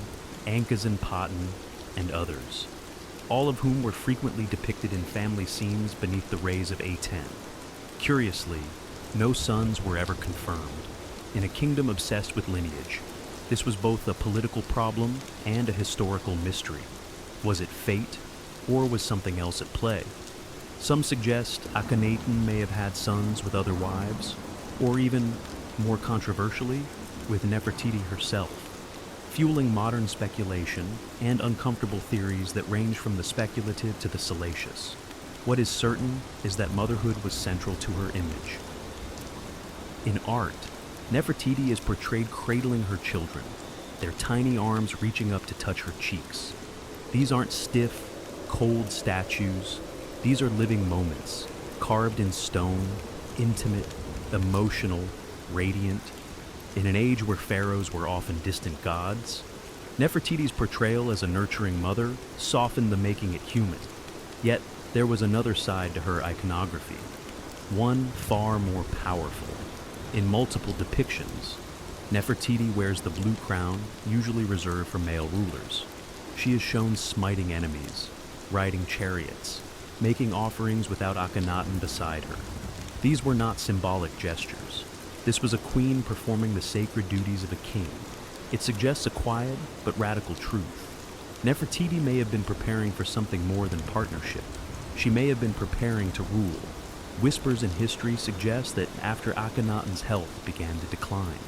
Ankhesenpaten, and others, all of whom were frequently depicted in family scenes beneath the rays of A10. Curiously, no sons were ever confirmed. In a kingdom obsessed with lineage, this was both a political problem and a historical mystery. Was it fate, or was something else at play? Some suggest Akhenaten may have had sons with other wives, or even, more controversially, with Nefertiti herself, fueling modern speculation and uncomfortable theories that range from the speculative to the salacious. What is certain is that motherhood was central to her image. In art, Nefertiti is portrayed cradling her children, their tiny arms reaching up to touch her cheeks. These aren't stiff, cold statues. These are living moments, carved in stone, intimate, emotional, radiant. In an age where pharaohs were often distant gods, Nefertiti's portrayal as a nurturing mother softened the making it human. Yet, there was another side to her iconography, one far more powerful. In multiple depictions, Nefertiti wears the blue crown, usually reserved for male rulers. She is shown smiting enemies, riding chariots, making offerings without Akhenaten beside her. These were not symbolic gestures. This was a queen performing the sacred duties of a king. It suggests a quiet but radical truth. Nefertiti may have been preparing for something more than partnership. She may have been preparing to rule. Whispers in history suggest that after Akhenaten's health began to decline,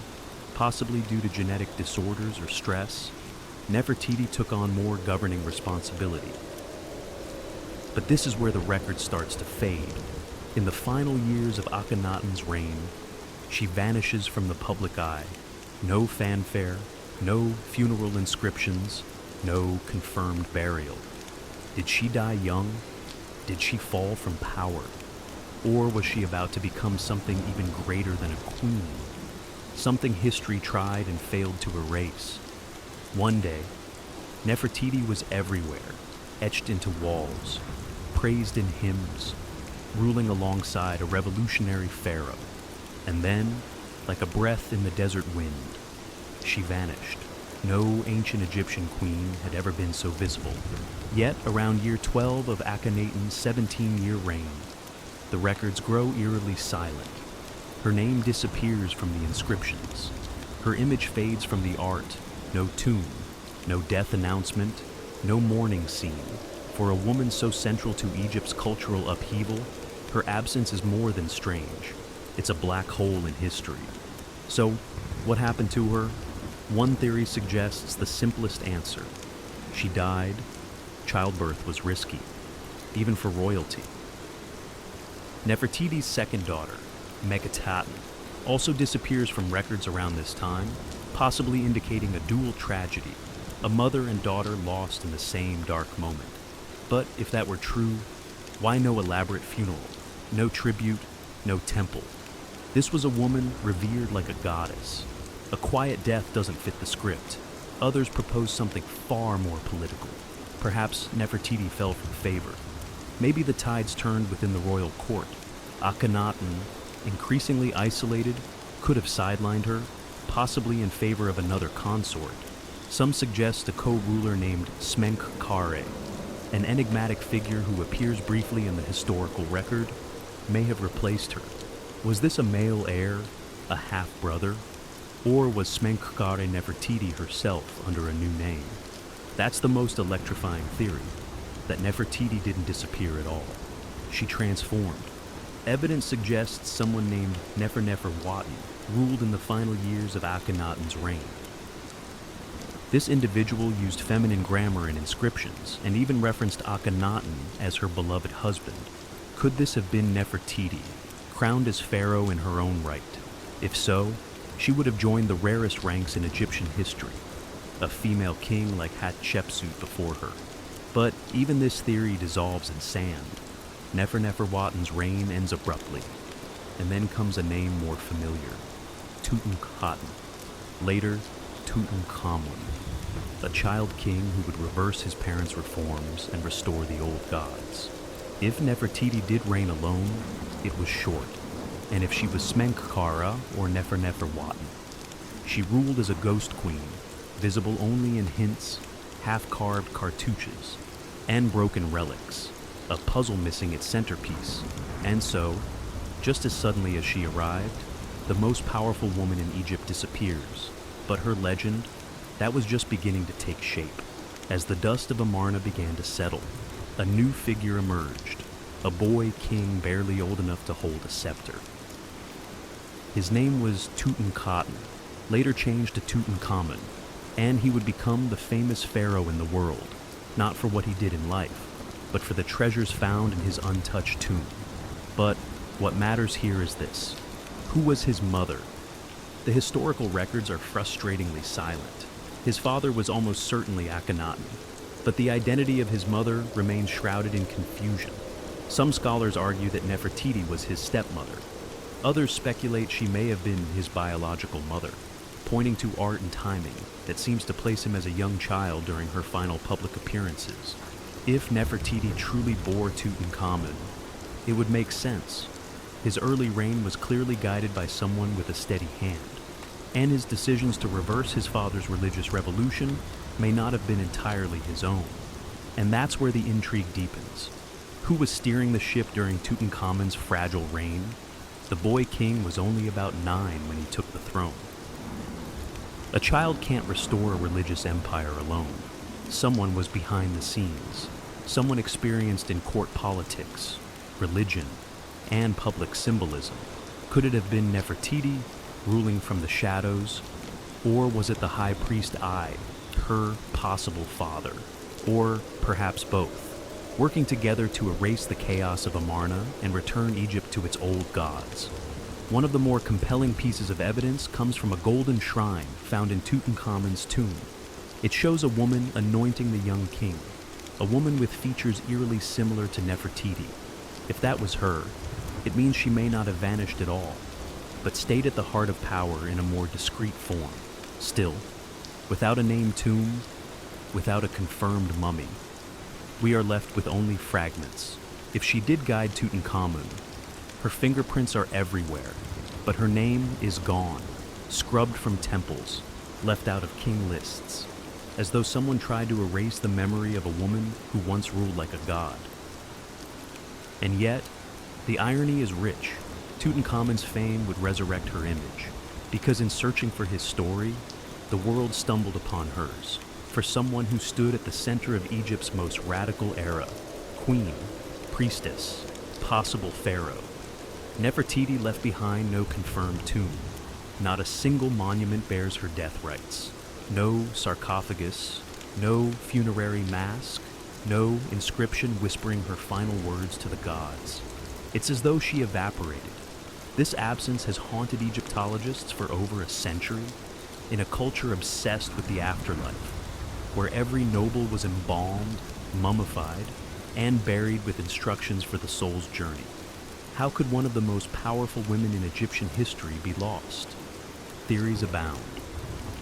possibly due to genetic disorders or stress, Nefertiti took on more governing responsibility. But this is where the record starts to fade. In the final years of Akhenaten's reign, she vanishes from the public eye. No fanfare, no funeral inscriptions, no confirmed burial. Did she die young? Did she fall from power? Or was she about to become something even greater than a queen? Something history tried and failed to erase. One day, Nefertiti was everywhere, etched into walls, praised in hymns, ruling alongside a revolutionary pharaoh. And then, like a breath in the desert wind, she vanished. No ancient Egyptian queen had ever been so visible. Yet, around year 12 of Akhenaten's 17-year reign, the records grow eerily silent. Her name disappears from the inscriptions. Her image fades from the art. No tomb, no death announcement, no mourning scene. For a woman so central to Egypt's cultural upheaval, her absence is more than strange. It's a black hole in history. So, what happened to her? One theory suggests the simplest answer. She died. Childbirth was risky, even for royalty. Nefertiti's second daughter, Menkaten, also disappears from records around this time, possibly indicating a dual tragedy, a mother and daughter lost in the same dark moment. But if that were true, why no elaborate funeral, no tribute, no temple? This was a woman revered like a goddess. A quiet death doesn't fit the script. Others propose something far more political. Perhaps Nefertiti fell from favor. Maybe the tides turned within the royal court. Akhenaten, increasingly isolated, could have sidelined her, possibly in favor of another consort. Some suggest a co-ruler named Smenkhkare, an enigmatic figure who appears briefly in the historical record, may have replaced her. Was this a male heir, a half-brother? Or was Smenkhkare Nefertiti herself under a new name? That's the most electrifying theory, that Nefertiti didn't disappear at all. She transformed. Evidence suggests someone named Neferneferuaten ruled in the final years of Akhenaten's reign. This individual used feminine grammar and inscriptions, and even referenced Akhenaten as her beloved husband. Could this have been Nefertiti, crowned as pharaoh in her own right? If so, she would have joined the rarest ranks in Egyptian history, a female king like Hatshepsut before her. But even this theory dissolves in sand. Neferneferuaten's reign ends abruptly, and then comes a name more familiar, Tutankhaten, later Tutankhamun, a child king who would reverse his parents' reforms and restore the old gods. If Nefertiti did reign alone, it was short. And if she was Smenkhkare or Neferneferuaten, she ruled as a ghost queen, visible only in hints, half-carved cartouches, and broken relics, a puzzle missing its centerpiece. And so, just as suddenly as she arrived, the most powerful woman in Egypt disappears. But her legend, that was just beginning to take shape. As the dust of Amarna began to settle, a new figure emerged, a boy king barely old enough to hold a scepter. His name was Tutankhaten, later changed to Tutankhamun, and he would become the famous pharaoh in the world, not for what he did in life, but for the treasures found in his untouched tomb. But what matters here is this: who was his mother? The historical records are frustratingly silent. His father was almost certainly Akhenaten, but the identity of his mother remains shrouded in confusion. Some scholars argue that Nefertiti was his stepmother. Others speculate she may have been his biological mother, pointing to art and timing that seems to place him as a young child during her final public appearances. If Nefertiti truly bore Tutankhamun, it would make sense. His early reign was clearly guided by someone with a steady hand, and his decisions to reverse his father's religious revolution may not have been entirely his own. And that's where the intrigue deepens. Who was steering the ship during Tutankhamun's fragile reign? The boy king was only about 9 when he took the throne. A child can't restore a religious empire alone. Someone was behind the scenes, someone experienced in court politics, religion, and public symbolism. Could it have been Nefertiti, ruling from the shadows? Or was it the high priest Ai, her possible father? Or perhaps both, working together to erase the chaos of Amarna and return Egypt to its old gods? One of the more compelling pieces of evidence comes from a golden shrine found in Tutankhamun's tomb. It shows a woman anointing the young king, a woman with features eerily similar to Nefertiti. If that was her, it means she may not have vanished at all, but stayed at the heart of power in a more discreet form. Still, without a named tomb, without a confirmed mummy, we are left with only fragments. If she did guide Tutankhamun, her fingerprints are everywhere, but her name is gone, scrubbed from temples, left out of king lists, as though someone tried to erase the memory of a woman who once ruled like a god. And yet, the irony is rich. Tutankhamun's fame would resurrect her image, because in searching for his story, the world stumbled upon hers, for someone who stood at the center of Egypt's most radical era, queen, priestess, possible pharaoh. Nefertiti left behind no confirmed tomb. Not a single monument bears her death rites. No sarcophagus, no funerary mask, no inscription whispering her final words to the gods. It's as though she evaporated. This absence has haunted Egyptologists for over a century, in a culture obsessed with the afterlife, where every noble was embalmed, mummified, and buried with instructions for the soul's journey. How could one of the most powerful women in Egyptian history be lost? Theories abound.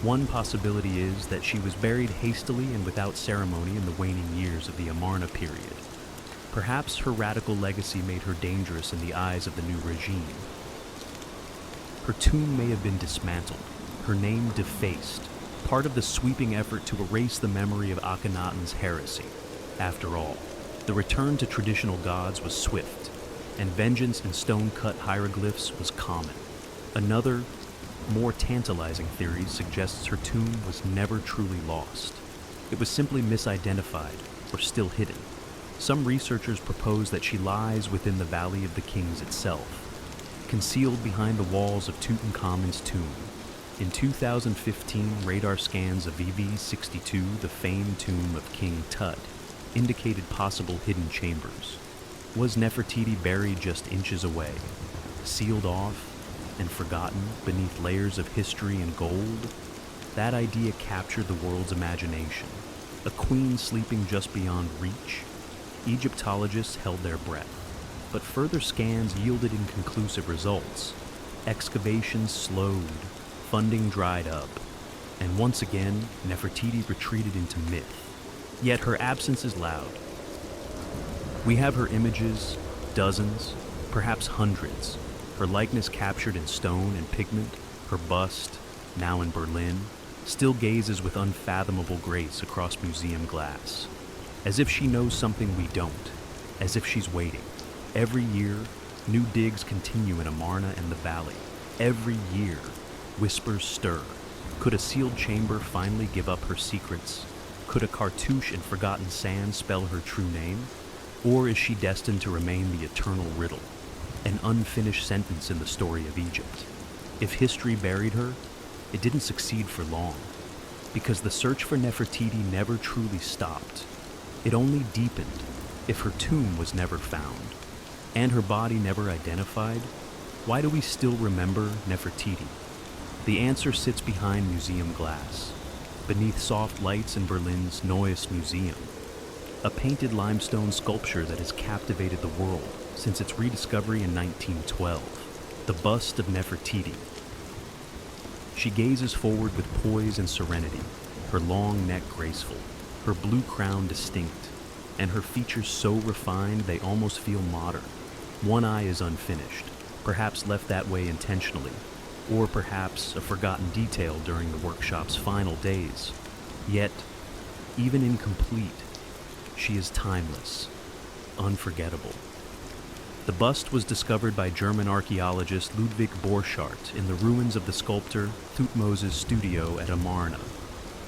One possibility is that she was buried hastily and without ceremony in the waning years of the Amarna period. Perhaps her radical legacy made her dangerous in the eyes of the new regime. Her tomb may have been dismantled, her name defaced, part of the sweeping effort to erase the memory of Akhenaten's heresy. After all, the return to traditional gods was swift, and vengeance in stone-cut hieroglyphs was common. Another, more tantalizing theory suggests her tomb was never truly lost. It was simply misidentified or still hidden. Some researchers propose that she lies within the Valley of the Kings itself, concealed behind the walls of Tutankhamun's tomb. In 2015, radar scans of VV62, the famed tomb of King Tut, indicated possible hidden chambers. Was Nefertiti buried just inches away, sealed off, and forgotten beneath layers of history and gold? That idea captured the world's imagination. A queen sleeping just beyond reach? Egyptologists held their breath, but further scans yielded inconclusive results. Excavations slowed, funding dried up, and once again, Nefertiti retreated into myth. Yet her absence is loud. We have her images, dozens, perhaps hundreds, her likeness captured in stone and pigment, her bust, now in Berlin, still gazes with unfathomable grace across museum glass, as if she knows something we don't, as if she's waiting. Every year, new digs continue in Amarna and the valley. Every year, whispers stir. Could a sealed chamber finally give up her secrets? Could a cartouche in forgotten sand spell her true name? Or is she destined to remain the eternal riddle, an unfinished sentence in the story of Egypt? If history buried her, it didn't succeed for long, because the search for Nefertiti never truly stopped. It only deepened. If her tomb was never found, and her body never identified, why do we still remember Nefertiti? The answer sits behind museum glass, beneath soft lights in Berlin's Neues Museum, a painted limestone sculpture that has captivated the world since its rediscovery in 1912, the bust of Nefertiti. She gazes forward with poise and serenity, her long neck graceful, her blue crown distinct, and her features so refined they almost feel modern. One eye is unfinished, perhaps left that way intentionally, or perhaps a forgotten detail during the workshop's final days. Yet, even incomplete, she is timeless, unforgettable. The bust was discovered by German archaeologist Ludwig Borchardt in the ruins of the sculptor Thutmose's studio at Amarna.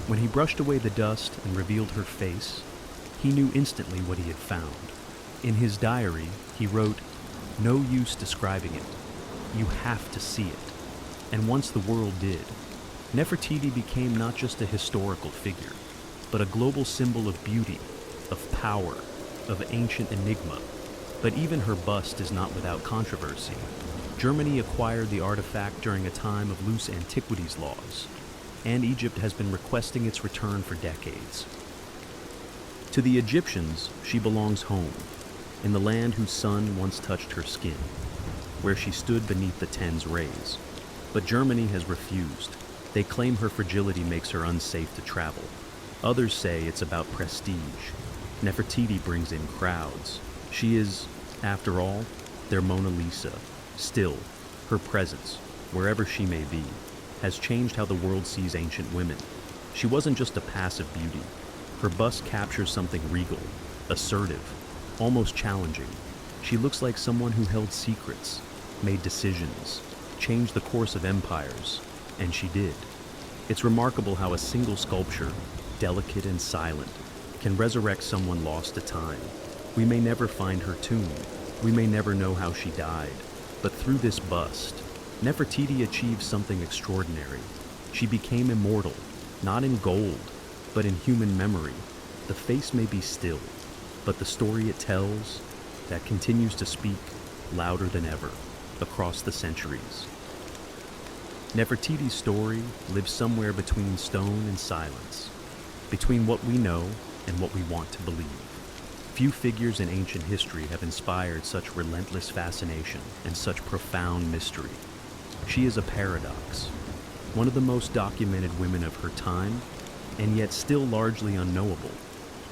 When he brushed away the dust and revealed her face, he knew instantly what he had found. In his diary, he wrote, "No use describing it. You have to see it." And once the world did, Nefertiti became not just a historical figure, but a global symbol of beauty, of power, of ancient enigma. But even her bust is not without controversy. Germany acquired the artifact during a time of loose antiquities laws, and Egypt has been requesting its return for decades. To the Egyptians, she belongs home, in the land whose sun once touched her skin, where she stood beneath the Ten's rays. But Germany has refused. They claim her fragility makes her unsafe to travel. Others say it's about prestige. Nefertiti brings in crowds. She is, after all, their Mona Lisa. Still, her presence, wherever she may be, has changed how the world sees ancient women. She wasn't just a passive beauty. Her bust captures something regal, assertive, almost challenging. She looks like someone who held secrets, made decisions, changed the course of empires, and she did. It's remarkable how a single sculpture, delicate and silent, can resurrect someone lost to time. We may never find her tomb, we may never know how she died, but through this bust, Nefertiti achieved something extraordinary. She became immortal, not in gold, but in human memory. The face may be still, but the story it tells, that continues to speak louder than ever, across the centuries. Nefertiti's story lives somewhere between stone and silence, between what we know and what we want to believe. Few figures in ancient history have inspired such relentless fascination and such profound mystery. She is a paradox, one of the most documented women of her time, and yet still largely unknowable.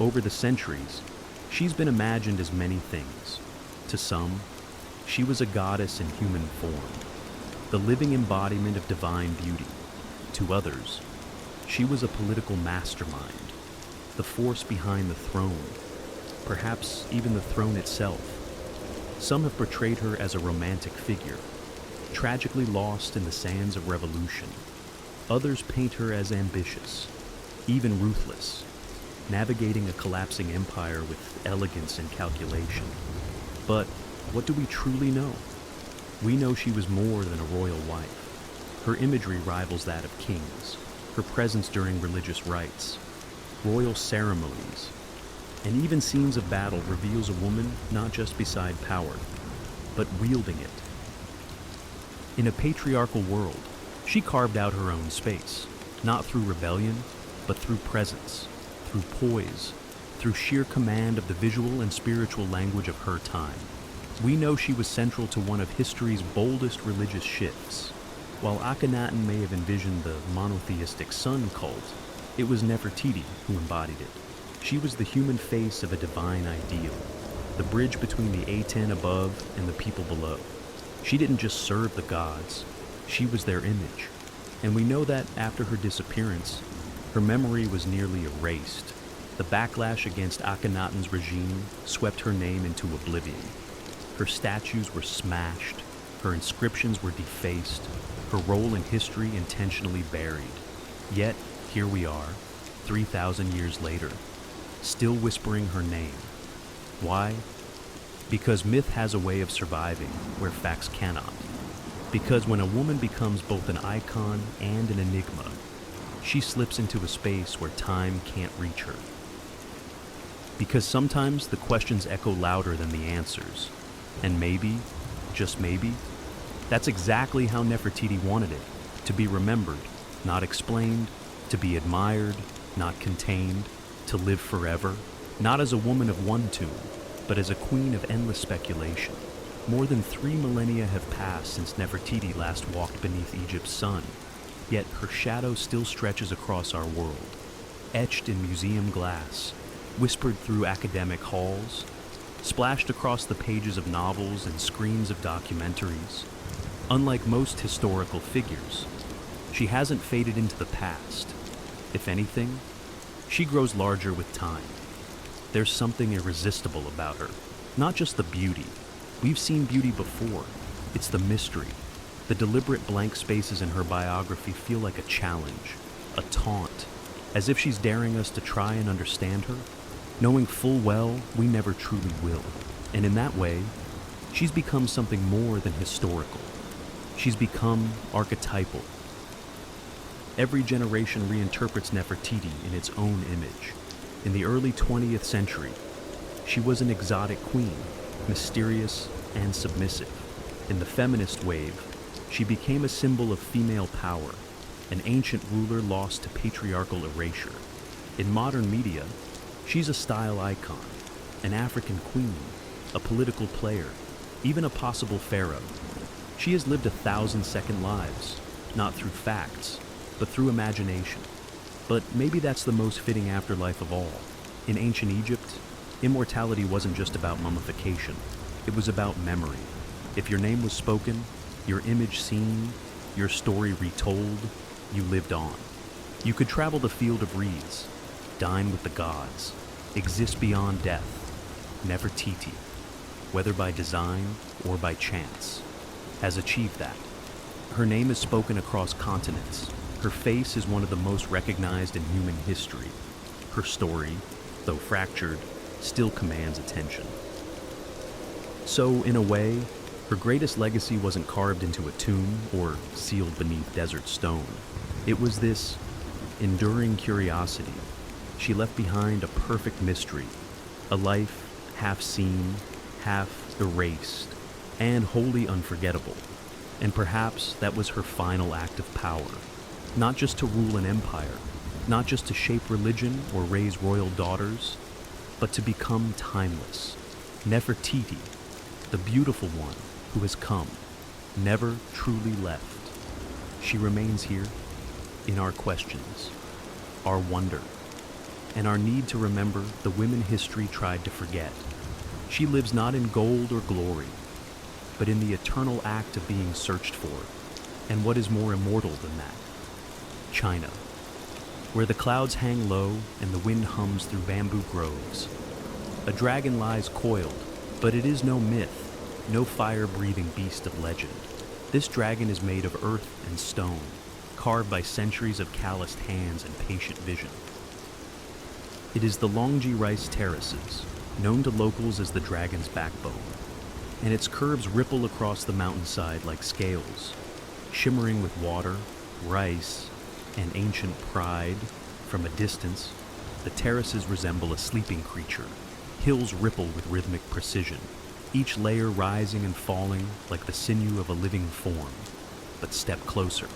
Over the centuries, she's been imagined as many things. To some, she was a goddess in human form, the living embodiment of divine beauty. To others, she was a political mastermind, the force behind the throne, perhaps even the throne itself. Some have portrayed her as a romantic figure, tragically lost in the sands of revolution. Others paint her as ambitious, even ruthless, navigating a collapsing empire with elegance and calculation. But what do we truly know? We know she was more than a royal wife. Her imagery rivals that of kings, her presence during religious rites, royal ceremonies, and even scenes of battle reveals a woman not just beside power, but wielding it. In a patriarchal world, she carved out her own space, not through rebellion, but through presence, through poise, through sheer command of the visual and spiritual language of her time. We know she was central to one of history's boldest religious shifts. While Akhenaten may have envisioned the monotheistic sun cult, it was Nefertiti who embodied it. She was the human face of a divine ideal, the bridge between the Aten above and the people below. She didn't just serve the gods, she was their image. And we know that after her disappearance, her memory was nearly erased. The backlash against Akhenaten's regime swept her name into oblivion. Her statues were smashed, her inscriptions were defaced, her role in history intentionally buried. Yet, here we are, 3,000 years later, still whispering her name. Why? Because myth has a way of surviving where facts cannot. Because when a woman becomes both an icon and an enigma, she slips into a space where time can't reach her. Because sometimes the questions echo louder than the answers. And maybe, just maybe, that's exactly how Nefertiti wanted it, to be remembered, not explained, to be admired, not contained, to live forever, not as a woman of one tomb, but as a queen of endless speculation. More than 3 millennia have passed since Nefertiti last walked beneath Egypt's sun, yet her shadow still stretches across our world, etched in museum glass, whispered through academic halls, splashed across the pages of novels and screens of documentaries. Unlike most historical figures, she hasn't faded into the past. If anything, she grows larger with time. There's something irresistible about her, not just the beauty, We've seen beauty before. It's the mystery. The deliberate blank spaces in her biography feel like a challenge, a taunt, as if she's daring us to try and understand her, knowing full well we never truly will. And in that way, she's become something more than historical. She's become archetypal. Every generation reinterprets Nefertiti in its own image. In the early 20th century, she was an exotic queen, mysterious and submissive. In the feminist wave, she became a symbol of female power, an ancient ruler lost to patriarchal erasure. In modern media, she's a style icon, an African queen, a political player, even a possible pharaoh. She has lived 1,000-second lives, not through facts, but through imagination. But maybe that's the most fitting afterlife of all. In ancient Egypt, immortality wasn't just about mummification. It was about memory. If your name was spoken, your image seen, your story retold, you lived on. You could travel the field of reeds, dine with the gods, exist beyond death. Nefertiti, whether by design or by chance, has achieved that. Her name is spoken across continents. Her face is one of the most recognized in human history. Her story, though fractured, still commands attention. So, in a way, her greatest legacy wasn't carved into a tomb or sealed beneath desert stone. It was this enduring curiosity. She left behind a perfect mystery, a life half seen, half erased, and wholly unforgettable. And perhaps that was her final act of power. Not just to rule an empire, not just to shape religion or raise royal daughters, but to become timeless. Nefertiti, the beautiful one who has come, never truly left. She remains here in our questions, our wonder, and our need to remember the women history tried to forget. She lives not in gold or glory, but in the eternal act of being searched for. And what is more immortal than that? China, where the clouds hang low and the wind hums through bamboo groves. A dragon lies coiled, but it is no myth, no fire-breathing beast of legend. This dragon is made of earth and stone, carved by centuries of calloused hands and patient vision. It is the Longji rice terraces, known to locals as the dragon's backbone, and its curves ripple across the mountainside like scales, shimmering with water, rice, and ancient pride. From a distance, the terraces resemble a sleeping creature. Hills ripple with rhythmic precision, each layer rising and falling like the sinew of a living form. But step closer,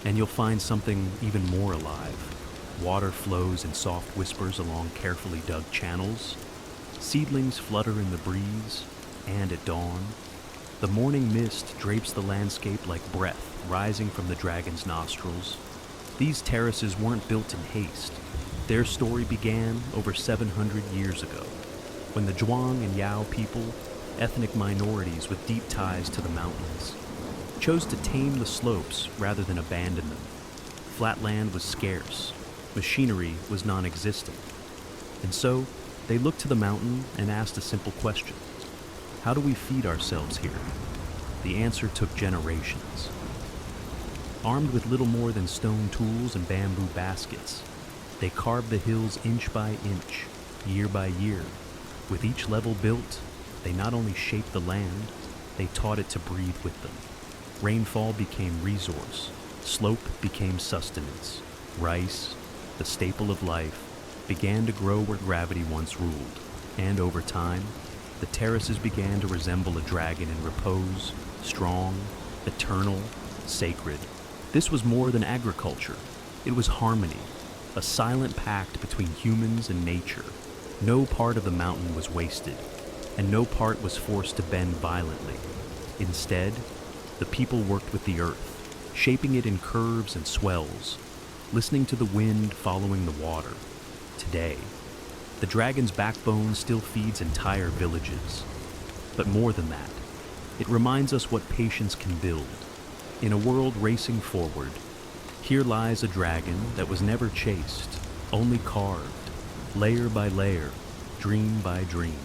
and you'll find something even more alive. Water flows in soft whispers along carefully dug channels. Seedlings flutter in the breeze, and at dawn, the morning mist drapes the landscape like breath rising from the dragon's nostrils. These terraces weren't built in haste. Their story began over 700 years ago, when the Zhuang and Yao people, ethnic minorities with deep ties to the mountains, chose to tame the slopes rather than abandon them. Flat land was scarce, machinery was non-existent, and so they looked to the mountain and asked a simple question: how do we feed ourselves here? The answer took generations. Armed with little more than stone tools and bamboo baskets, they carved the hills inch by inch, year by year. With each level built, they not only shaped the land, they taught it to breathe with them. Rainfall became resource, slope became sustenance. Rice, the staple of life, began to grow where gravity once ruled, and over time, the terraces began to resemble a dragon in repose, strong, eternal, sacred. This was more than agriculture. It was harmony, a silent pact between humans and nature. No part of the mountain was wasted, and no part was forced to bend violently. Instead, the people worked with the earth, shaping it in curves and swells, listening to the wind following the water. Today, the dragon's backbone still feeds entire villages. But more than that, it reminds us what patience can build. In a world racing forward, here lies a dragon that was never chased, only carved, layer by layer, dream by dream.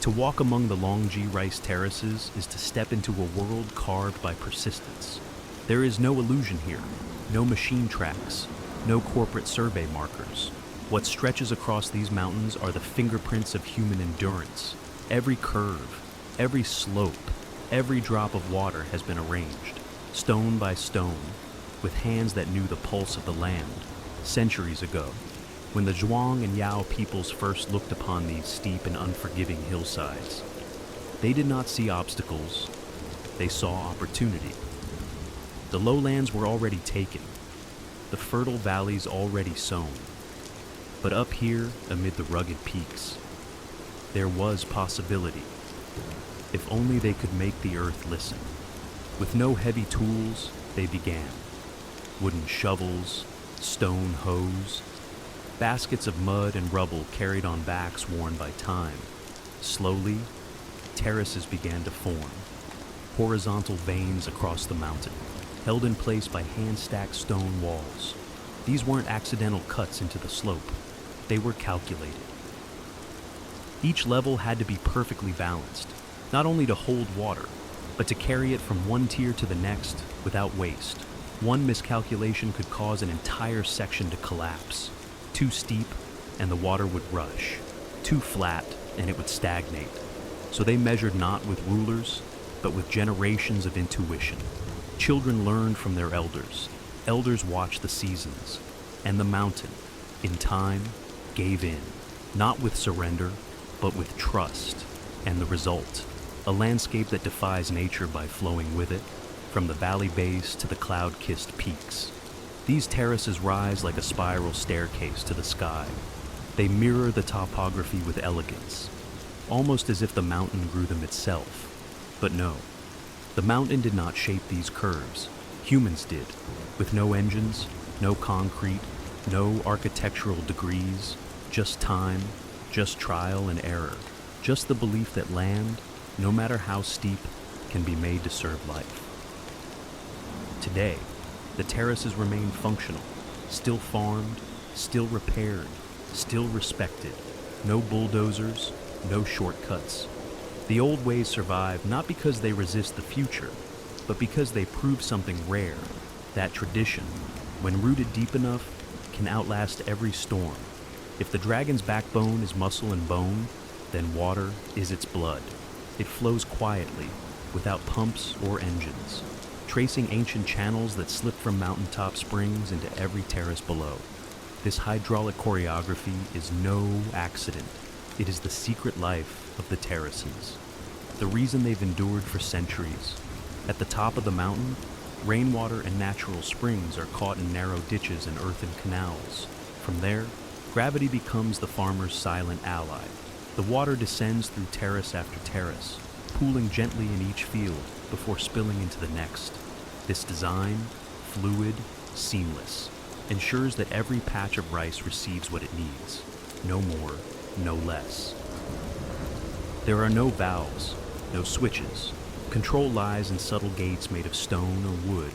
To walk among the long G rice terraces is to step into a world carved by persistence. There is no illusion here, no machine tracks, no corporate survey markers. What stretches across these mountains are the fingerprints of human endurance. Every curve, every slope, every drop of water has been arranged, stone by stone, with hands that knew the pulse of the land, centuries ago. When the Zhuang and Yao peoples first looked upon these steep and unforgiving hillsides, they did not see obstacles, they saw opportunity. The lowlands were already taken, the fertile valleys already sown. But up here, amid the rugged peaks, there was possibility. If only they could make the earth listen. With no heavy tools, they began. Wooden shovels, stone hoes, baskets of mud and rubble carried on backs worn by time. Slowly, terraces began to form, horizontal veins across the mountain, held in place by hand-stacked stone walls. These weren't accidental cuts into the slope. They were calculated. Each level had to be perfectly balanced, not only to hold water, but to carry it from one tier to the next without waste. One miscalculation could cause an entire section to collapse. Too steep, and the water would rush. Too flat, and it would stagnate. So they measured not with rulers, but with generations of intuition. Children learned from their elders. Elders watched the seasons. And the mountain, in time, gave in. Not with surrender, but with trust. And the result, a landscape that defies nature by flowing with it, from the valley base to the cloud-kissed peaks. These terraces rise like a spiral staircase to the sky. They mirror the topography with elegance, almost as if the mountain grew them itself. But no, the mountain did not shape these curves. Humans did, with no engines, no concrete, no architectural degrees, just time, just trial and error, just the belief that land, no matter how steep, can be made to serve life. Today, the terraces remain functional, still farmed, still repaired, still respected. No bulldozers, no shortcuts. The old ways survive not because they resist the future, but because they prove something rare. That tradition, when rooted deep enough, can outlast every storm. If the dragon's backbone is muscle and bone, then water is its blood. It flows quietly, without pumps or engines, tracing ancient channels that slip from mountaintop springs into every terrace below. This hydraulic choreography is no accident. It is the secret life of the terraces, the reason they've endured for centuries. At the top of the mountain, rainwater and natural springs are caught in narrow ditches and earthen canals. From there, gravity becomes the farmer's silent ally. The water descends through terrace after terrace, pooling gently in each field before spilling into the next. This design, fluid, seamless, ensures that every patch of rice receives what it needs. No more, no less. There are no valves, no switches. Control lies in subtle gates made of stone or wood,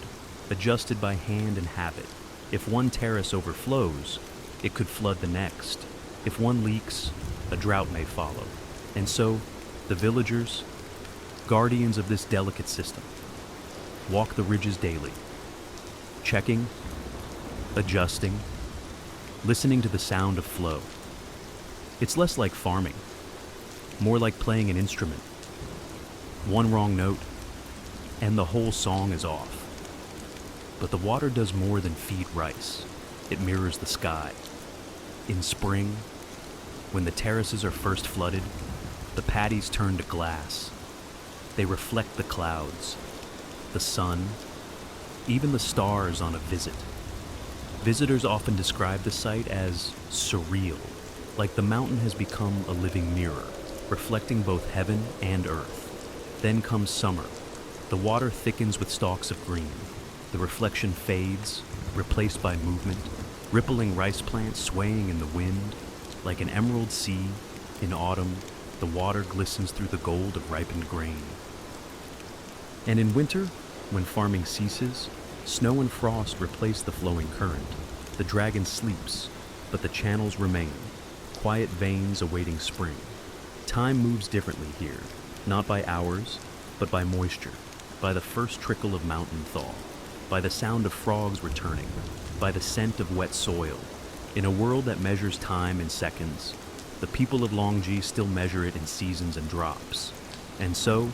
adjusted by hand and habit. If one terrace overflows, it could flood the next. If one leaks, a drought may follow. And so, the villagers, guardians of this delicate system, walk the ridges daily, checking, adjusting, listening to the sound of flow. It's less like farming, more like playing an instrument. One wrong note, and the whole song is off. But the water does more than feed rice. It mirrors the sky. In spring, when the terraces are first flooded, the paddies turn to glass. They reflect the clouds, the sun, even the stars on a visit. Visitors often describe the sight as surreal, like the mountain has become a living mirror, reflecting both heaven and earth. Then comes summer. The water thickens with stalks of green. The reflection fades, replaced by movement, rippling rice plants swaying in the wind. Like an emerald sea, in autumn, the water glistens through the gold of ripened grain. And in winter, when farming ceases, snow and frost replace the flowing current. The dragon sleeps, but the channels remain, quiet veins awaiting spring. Time moves differently here, not by hours, but by moisture, by the first trickle of mountain thaw, by the sound of frogs returning, by the scent of wet soil. In a world that measures time in seconds, the people of Longji still measure it in seasons and drops. And so,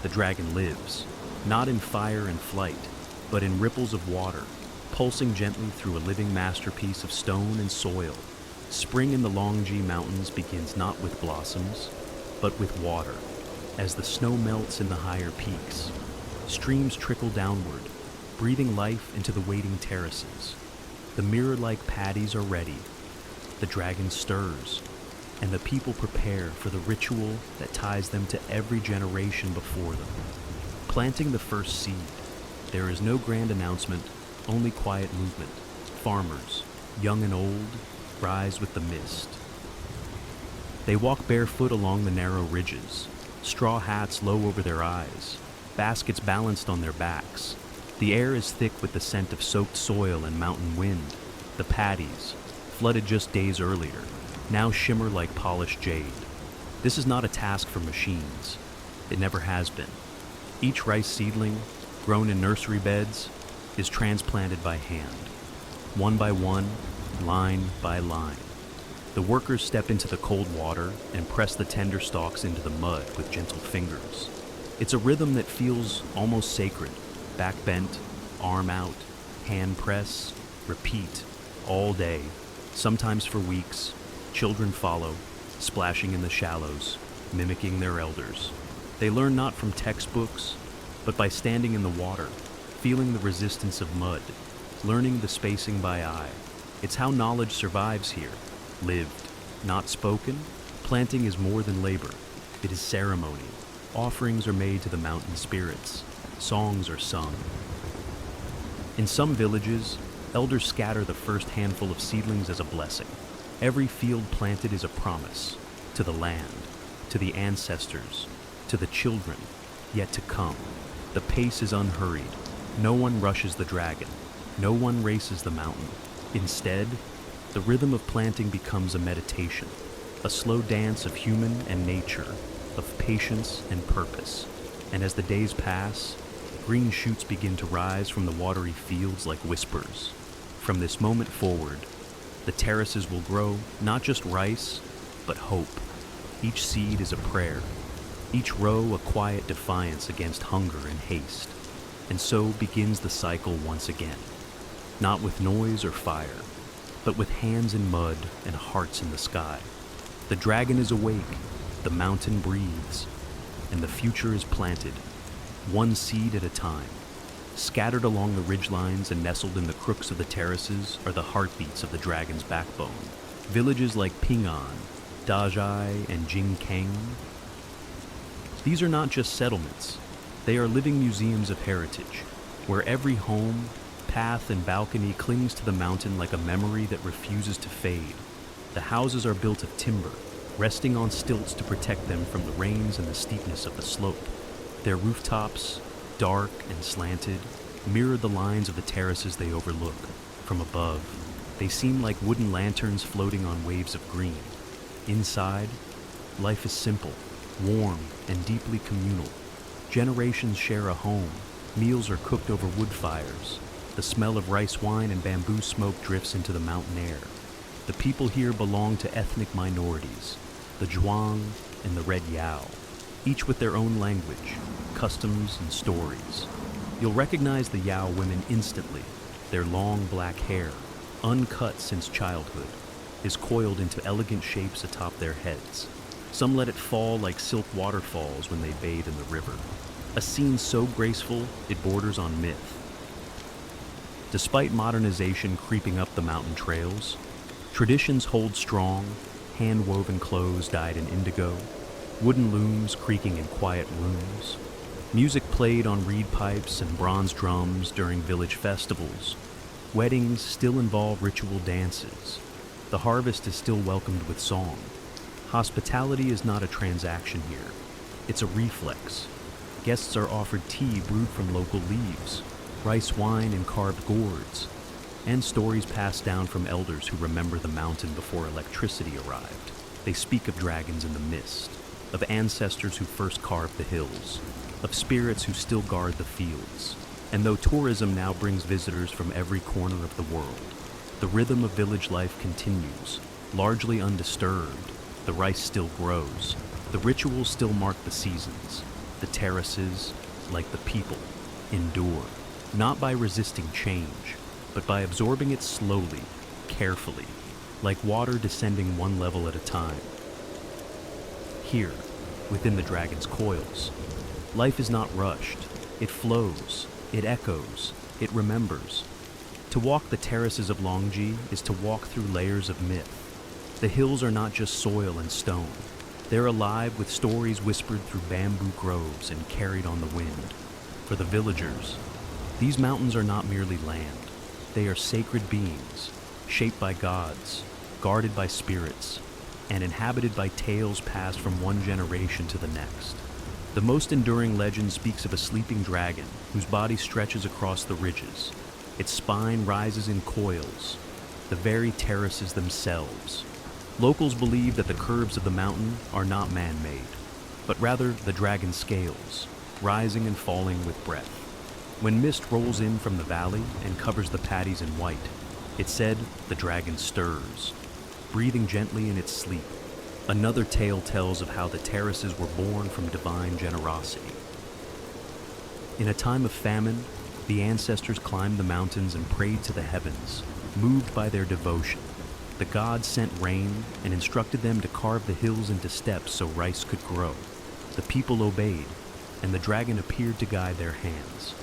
the dragon lives, not in fire and flight, but in ripples of water, pulsing gently through a living masterpiece of stone and soil. Spring in the Longji Mountains begins not with blossoms, but with water. As the snow melts in the higher peaks, streams trickle downward, breathing life into the waiting terraces. The mirror-like paddies are ready. The dragon stirs, and the people prepare for the ritual that ties them to every generation before them. Planting the first seed, there is no grand announcement, only quiet movement. Farmers, young and old, rise with the mist. They walk barefoot along the narrow ridges, straw hats low over their eyes, baskets balanced on their backs. The air is thick with the scent of soaked soil and mountain wind. The paddies, flooded just days earlier, now shimmer like polished jade. This is not a task for machines. It never has been. Each rice seedling, grown in nursery beds, is transplanted by hand, one by one, line by line. The workers step into the cold water and press the tender stalks into the mud with gentle fingers. It's a rhythm that feels almost sacred. Back bent, arm out, hand press, repeat, all day, sometimes for weeks. Children follow, splashing in the shallows, mimicking their elders. They learn not from textbooks, but by standing in the water, feeling the resistance of mud, learning the spacing by eye. It's how knowledge survives here, lived, not spoken. Planting is more than labor. It is ceremony. Offerings are made to the mountain spirits. Songs are sung. In some villages, elders scatter the first handful of seedlings as a blessing. Every field planted is a promise to the land, to the ancestors, to the children yet to come. The pace is unhurried. No one rushes the dragon. No one races the mountain. Instead, the rhythm of planting becomes a meditation, a slow dance of human and nature, of patience and purpose. And as the days pass, green shoots begin to rise from the watery fields like whispers. From this moment forward, the terraces will grow not just rice, but hope. Each seed is a prayer, each row a quiet defiance against hunger and haste. And so begins the cycle once again, not with noise or fire, but with hands in mud and hearts in the sky. The dragon is awake, the mountain breathes, and the future is planted, one seed at a time. Scattered along the ridgelines and nestled in the crooks of the terraces are the heartbeats of the dragon's backbone. Villages like Ping'an, Dajai, and Jingkeng. These are not just settlements. They are living museums of heritage, where every home, path, and balcony clings to the mountain like a memory that refuses to fade. The houses are built of timber, resting on stilts to protect them from the rains and the steepness of the slope. Their rooftops, dark and slanted, mirror the lines of the terraces they overlook. From above, they seem like wooden lanterns floating on waves of green. Inside, life is simple, warm, and deeply communal. Generations share a home. Meals are cooked over wood fires. The smell of rice wine and bamboo smoke drifts into the mountain air. The people here belong to ethnic minorities, the Zhuang and the Red Yao, each with their own language, customs, and stories. You'll recognize the Yao women instantly. Their long black hair, uncut since childhood, is coiled into elegant shapes atop their heads. Some let it fall like silk waterfalls when they bathe in the river. A scene so graceful it borders on myth. Despite modernization creeping up the mountain trails, traditions hold strong, hand-woven clothes dyed in indigo, wooden looms creaking in quiet rooms, music played on reed pipes and bronze drums during village festivals. Weddings still involve ritual dances. The harvest is still welcomed with song. Hospitality is not a transaction here. It's a reflex. Guests are offered tea brewed from local leaves, rice wine in carved gourds, and stories passed down from elders who remember the mountain before electricity arrived. They speak of dragons in the mist, of ancestors who first carved the hills, of spirits who still guard the fields. And though tourism now brings visitors from every corner of the world, the rhythm of village life continues, largely undisturbed. The rice still grows, the rituals still mark the seasons, the terraces, like the people, endure, not by resisting change, but by absorbing it slowly, carefully, like water descending one level at a time. Here, within the dragon's coils, life is not rushed. It flows, it echoes, it remembers. To walk the terraces of Longji is to walk through layers of myth. The hills are not just soil and stone. They're alive with stories whispered through bamboo groves and carried on the wind. For the villagers, these mountains are not merely land. They are sacred beings, shaped by gods, guarded by spirits, and inhabited by tales passed from one generation to the next. The most enduring legend speaks of a sleeping dragon whose body stretches across the ridges. Its spine rises in coils, the very terraces themselves. Locals believe that the curves of the mountain are not man-made, but rather the dragon's scales, rising and falling with breath. When mist rolls in from the valley and covers the paddies in white, it's said the dragon stirs, breathing gently in its sleep. Another tale tells of how the terraces were born from divine generosity. In a time of famine, the ancestors climbed the mountains and prayed to the heavens, moved by their devotion. The gods sent rain and instructed them to carve the hills into steps so rice could grow. The people obeyed, and the dragon appeared to guide their hands.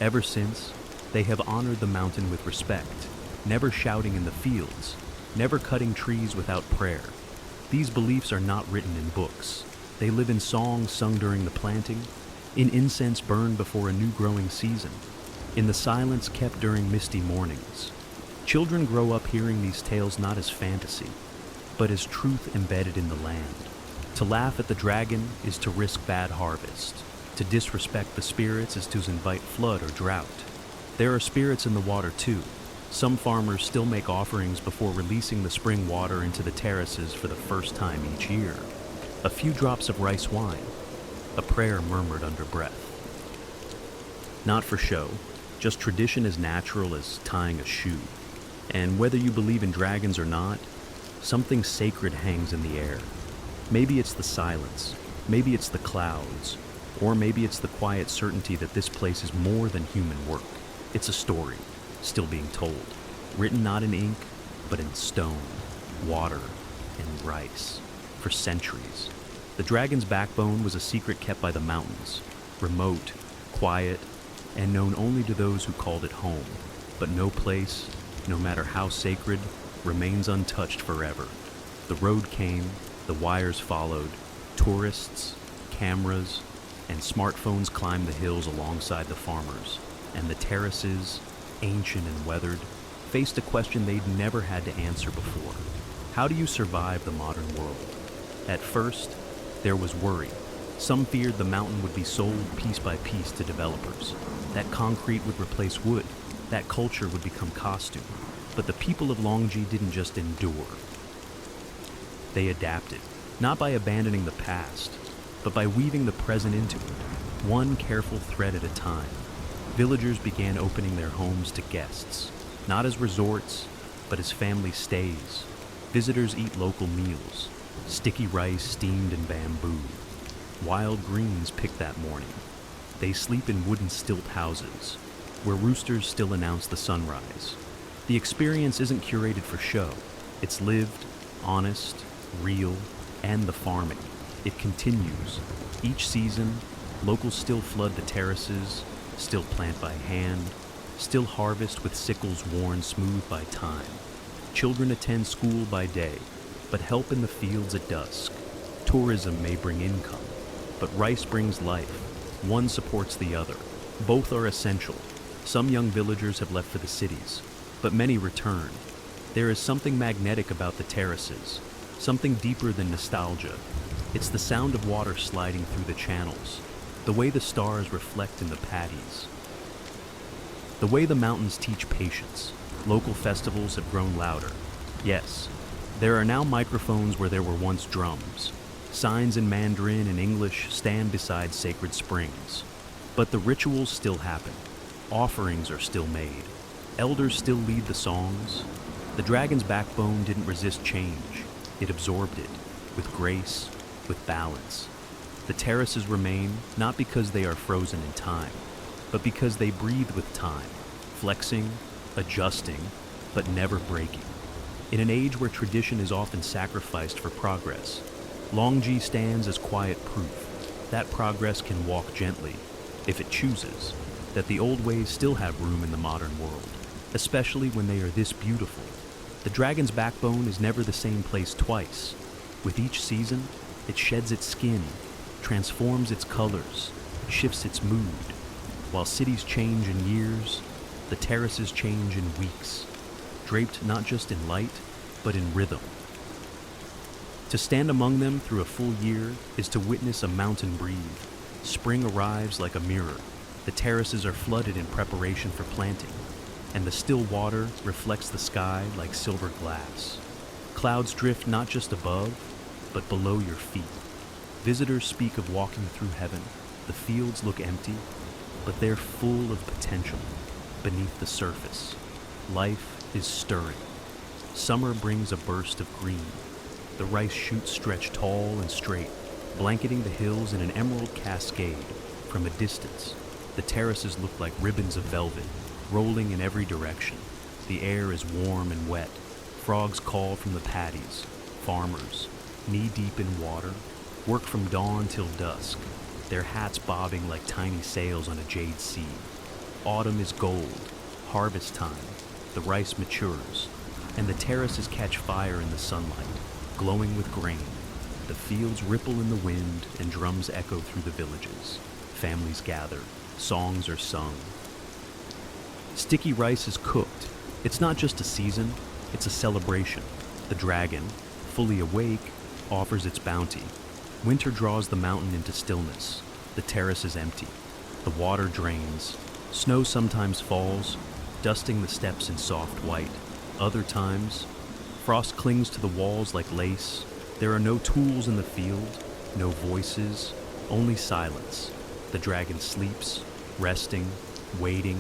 Ever since, they have honored the mountain with respect, never shouting in the fields, never cutting trees without prayer. These beliefs are not written in books. They live in songs sung during the planting, in incense burned before a new growing season, in the silence kept during misty mornings. Children grow up hearing these tales not as fantasy, but as truth embedded in the land. To laugh at the dragon is to risk bad harvest. To disrespect the spirits is to invite flood or drought. There are spirits in the water too. Some farmers still make offerings before releasing the spring water into the terraces for the first time each year. A few drops of rice wine, a prayer murmured under breath. Not for show, just tradition as natural as tying a shoe. And whether you believe in dragons or not, something sacred hangs in the air. Maybe it's the silence, maybe it's the clouds, or maybe it's the quiet certainty that this place is more than human work. It's a story, still being told, written not in ink, but in stone, water, and rice, for centuries. The dragon's backbone was a secret kept by the mountains, remote, quiet, and known only to those who called it home. But no place, no matter how sacred, remains untouched forever. The road came, the wires followed, tourists, cameras, and smartphones climbed the hills alongside the farmers, and the terraces, ancient and weathered, faced a question they'd never had to answer before. How do you survive the modern world? At first, there was worry. Some feared the mountain would be sold piece by piece to developers, that concrete would replace wood, that culture would become costume. But the people of Longji didn't just endure. They adapted, not by abandoning the past, but by weaving the present into it, one careful thread at a time. Villagers began opening their homes to guests, not as resorts, but as family stays. Visitors eat local meals, sticky rice steamed in bamboo, wild greens picked that morning. They sleep in wooden stilt houses, where roosters still announce the sunrise. The experience isn't curated for show. It's lived, honest, real, and the farming. It continues. Each season, locals still flood the terraces, still plant by hand, still harvest with sickles worn smooth by time. Children attend school by day, but help in the fields at dusk. Tourism may bring income, but rice brings life. One supports the other. Both are essential. Some young villagers have left for the cities, but many return. There is something magnetic about the terraces, something deeper than nostalgia. It's the sound of water sliding through the channels, the way the stars reflect in the paddies, the way the mountains teach patience. Local festivals have grown louder. Yes, there are now microphones where there were once drums, Signs in Mandarin and English stand beside sacred springs. But the rituals still happen. Offerings are still made. Elders still lead the songs. The dragon's backbone didn't resist change. It absorbed it, with grace, with balance. The terraces remain not because they are frozen in time, but because they breathe with time, flexing, adjusting, but never breaking. In an age where tradition is often sacrificed for progress, Longji stands as quiet proof that progress can walk gently, if it chooses, that the old ways still have room in the modern world, especially when they are this beautiful. The dragon's backbone is never the same place twice. With each season, it sheds its skin, transforms its colors, shifts its mood. While cities change in years, the terraces change in weeks, draped not just in light, but in rhythm. To stand among them through a full year is to witness a mountain breathe. Spring arrives like a mirror. The terraces are flooded in preparation for planting, and the still water reflects the sky like silver glass. Clouds drift not just above, but below your feet. Visitors speak of walking through heaven. The fields look empty, but they're full of potential. Beneath the surface, life is stirring. Summer brings a burst of green. The rice shoots stretch tall and straight, blanketing the hills in an emerald cascade. From a distance, the terraces look like ribbons of velvet, rolling in every direction. The air is warm and wet. Frogs call from the paddies. Farmers, knee-deep in water, work from dawn till dusk, their hats bobbing like tiny sails on a jade sea. Autumn is gold, harvest time, the rice matures, and the terraces catch fire in the sunlight, glowing with grain. The fields ripple in the wind and drums echo through the villages. Families gather, songs are sung. Sticky rice is cooked. It's not just a season, it's a celebration. The dragon, fully awake, offers its bounty. Winter draws the mountain into stillness. The terrace is empty. The water drains. Snow sometimes falls, dusting the steps in soft white. Other times, frost clings to the walls like lace. There are no tools in the field, no voices, only silence. The dragon sleeps, resting, waiting.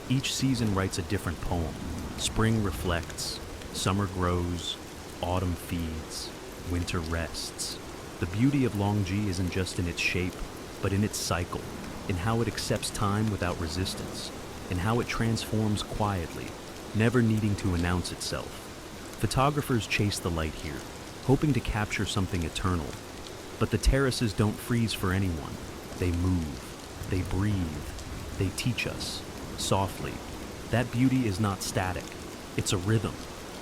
Each season writes a different poem. Spring reflects, summer grows, autumn feeds, winter rests. The beauty of Longji isn't just in its shape, but in its cycle, in how it accepts time without resistance, in how it transforms quietly, never needing to announce itself. Photographers chase the light here, hoping to capture something eternal. But the terraces don't freeze for anyone. They move, they breathe, they teach us, softly. That beauty is not static. It's a rhythm,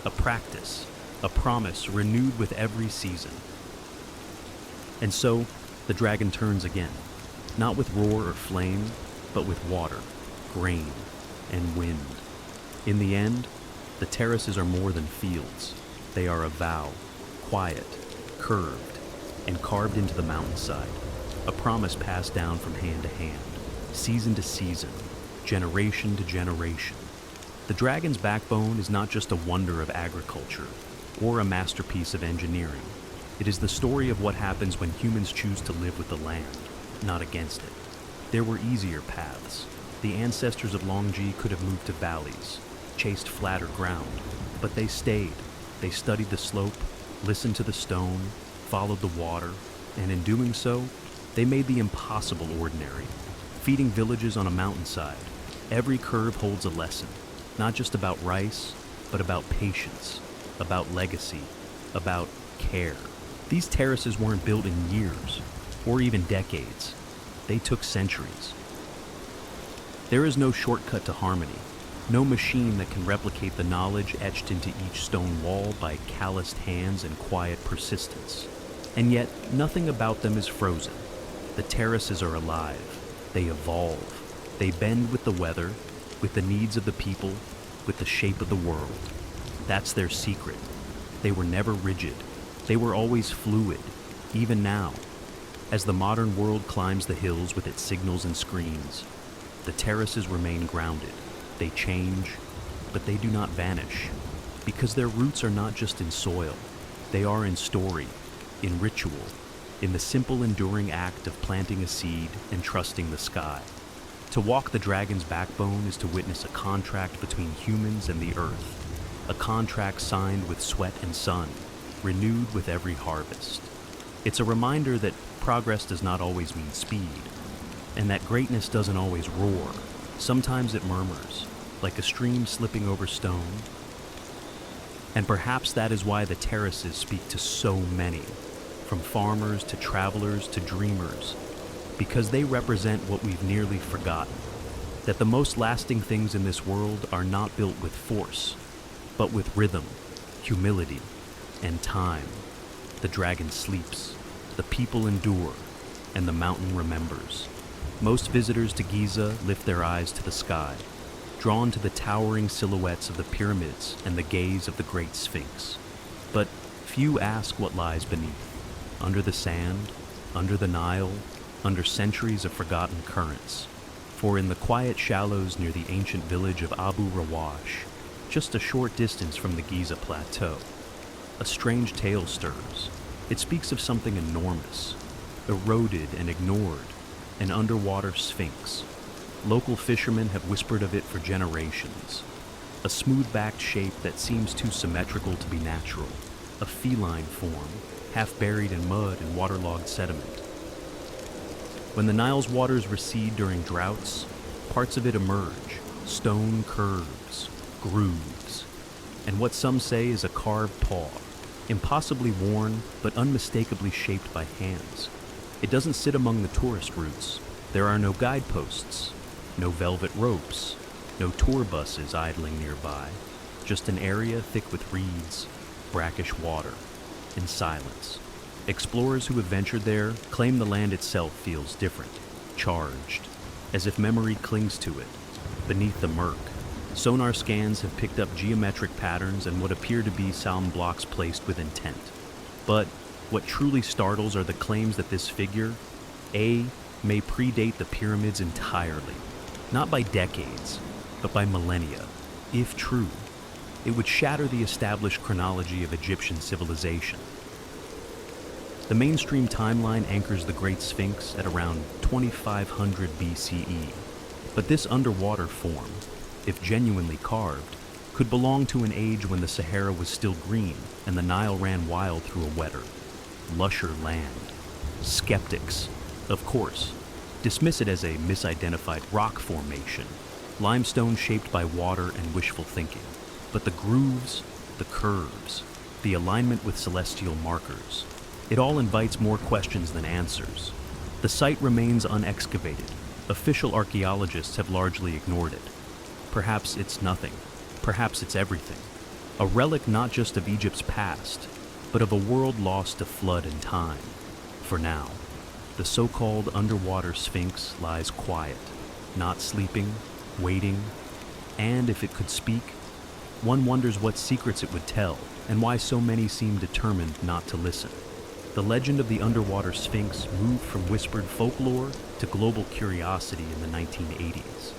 a practice, a promise renewed with every season. And so, the dragon turns again, not with roar or flame, but with water, grain, and wind. In the end, the terraces are more than fields. They are a vow, quiet, curved, and carved into the mountainside, a promise passed down from hand to hand, season to season, generation to generation. The dragon's backbone is not just a wonder of agriculture or a masterpiece of engineering. It is the story of what happens when humans choose to live with the land, not against it. There were easier paths. The ancestors of Longji could have moved to valleys, chased flatter ground, but they stayed. They studied the slope, listened to the stone, followed the water, and in doing so, they made the impossible ordinary. Feeding villages on a mountainside, every curve holds a lesson, not just about rice, but about patience, about legacy, about care. These terraces weren't built in years, or even decades. They took centuries. There is no shortcut to harmony, no machine that can replicate the knowledge etched into each stone wall by calloused hands and quiet persistence. And yet, nothing about them is frozen. The terraces are alive. They evolve. They bend with the weather, with the needs of the people, with the shape of the world. That's their secret. They were never rigid. They were always fluid, even now. As the modern world climbs the hills with its signals and screens, the terraces remain grounded. They change, but they do not vanish, because their roots are not just in soil. They are in story, in ritual, in the simple, enduring act of planting a seed and trusting the sky. To walk the dragon's backbone is to witness a contract between humans and the earth, a contract signed with sweat and sun, renewed with every harvest. It's a reminder that progress does not always mean speed, and that greatness doesn't always roar. Sometimes it murmurs, like a stream slipping over stone. And perhaps that is why the terraces speak to so many, from farmers to travelers to dreamers, because they represent what we've nearly forgotten, that the most lasting things in this world are not built with force, but with rhythm, humility, and time. The dragon sleeps, the people endure, and the mountain remembers. Most visitors to Giza lift their eyes to the sky, drawn to the towering silhouettes of the pyramids and the gaze of the Great Sphinx. But few ask what lies beneath, under the sand, under the Nile, under centuries of forgotten currents. For in the quiet shallows near the ancient village of Abu Rawash, just a short distance from the Giza Plateau, a strange tale stirs. It speaks of something enormous, eroded and ignored, an underwater sphinx. Local fishermen have whispered of it for generations. A smooth-backed shape that seems too symmetrical to be natural, a feline form, half buried in mud and waterlogged sediment. When the Nile's waters recede during droughts, parts of it emerge, stone curves, grooves, and what some say is a carved paw, impossibly worn but unmistakably shaped by hands. It doesn't sit among the tourist routes. There are no guideposts, no velvet ropes, no tour buses idling nearby, just an area thick with reeds, brackish water, and silence. Explorers who have ventured there claim the land itself feels different, charged, as if memory clings to it. Beneath the murk, sonar scans have picked up geometric patterns and what appear to be sound blocks placed with intent. But what truly startles are the claims that this figure, may predate the pyramids entirely, not by decades, but by millennia. If true, it would shatter the established chronology of Egyptian civilization. The mainstream timeline anchors the Great Sphinx at around 2500 BCE, but this underwater form, if genuinely carved, could belong to an age when the Sahara was still green and the Nile ran wild through a wetter, lusher land. Skeptics, of course, dismiss it as a misidentified rock formation, limestone shaped by water and wishful thinking. But the grooves, the curves, the alignment with celestial markers, it all invites more questions than answers. The site remains unexcavated. Official archaeologists have largely ignored it. Perhaps it's nothing. Perhaps it's everything. A relic not just of Egypt's past, but of a world lost to flood and time. For now, the so-called underwater Sphinx lies quiet, not sleeping, waiting, and if it could speak, one wonders what secrets it would tell and why so many seem determined not to listen. The legend of the underwater Sphinx moved from whispered folklore to global curiosity in the 1980s.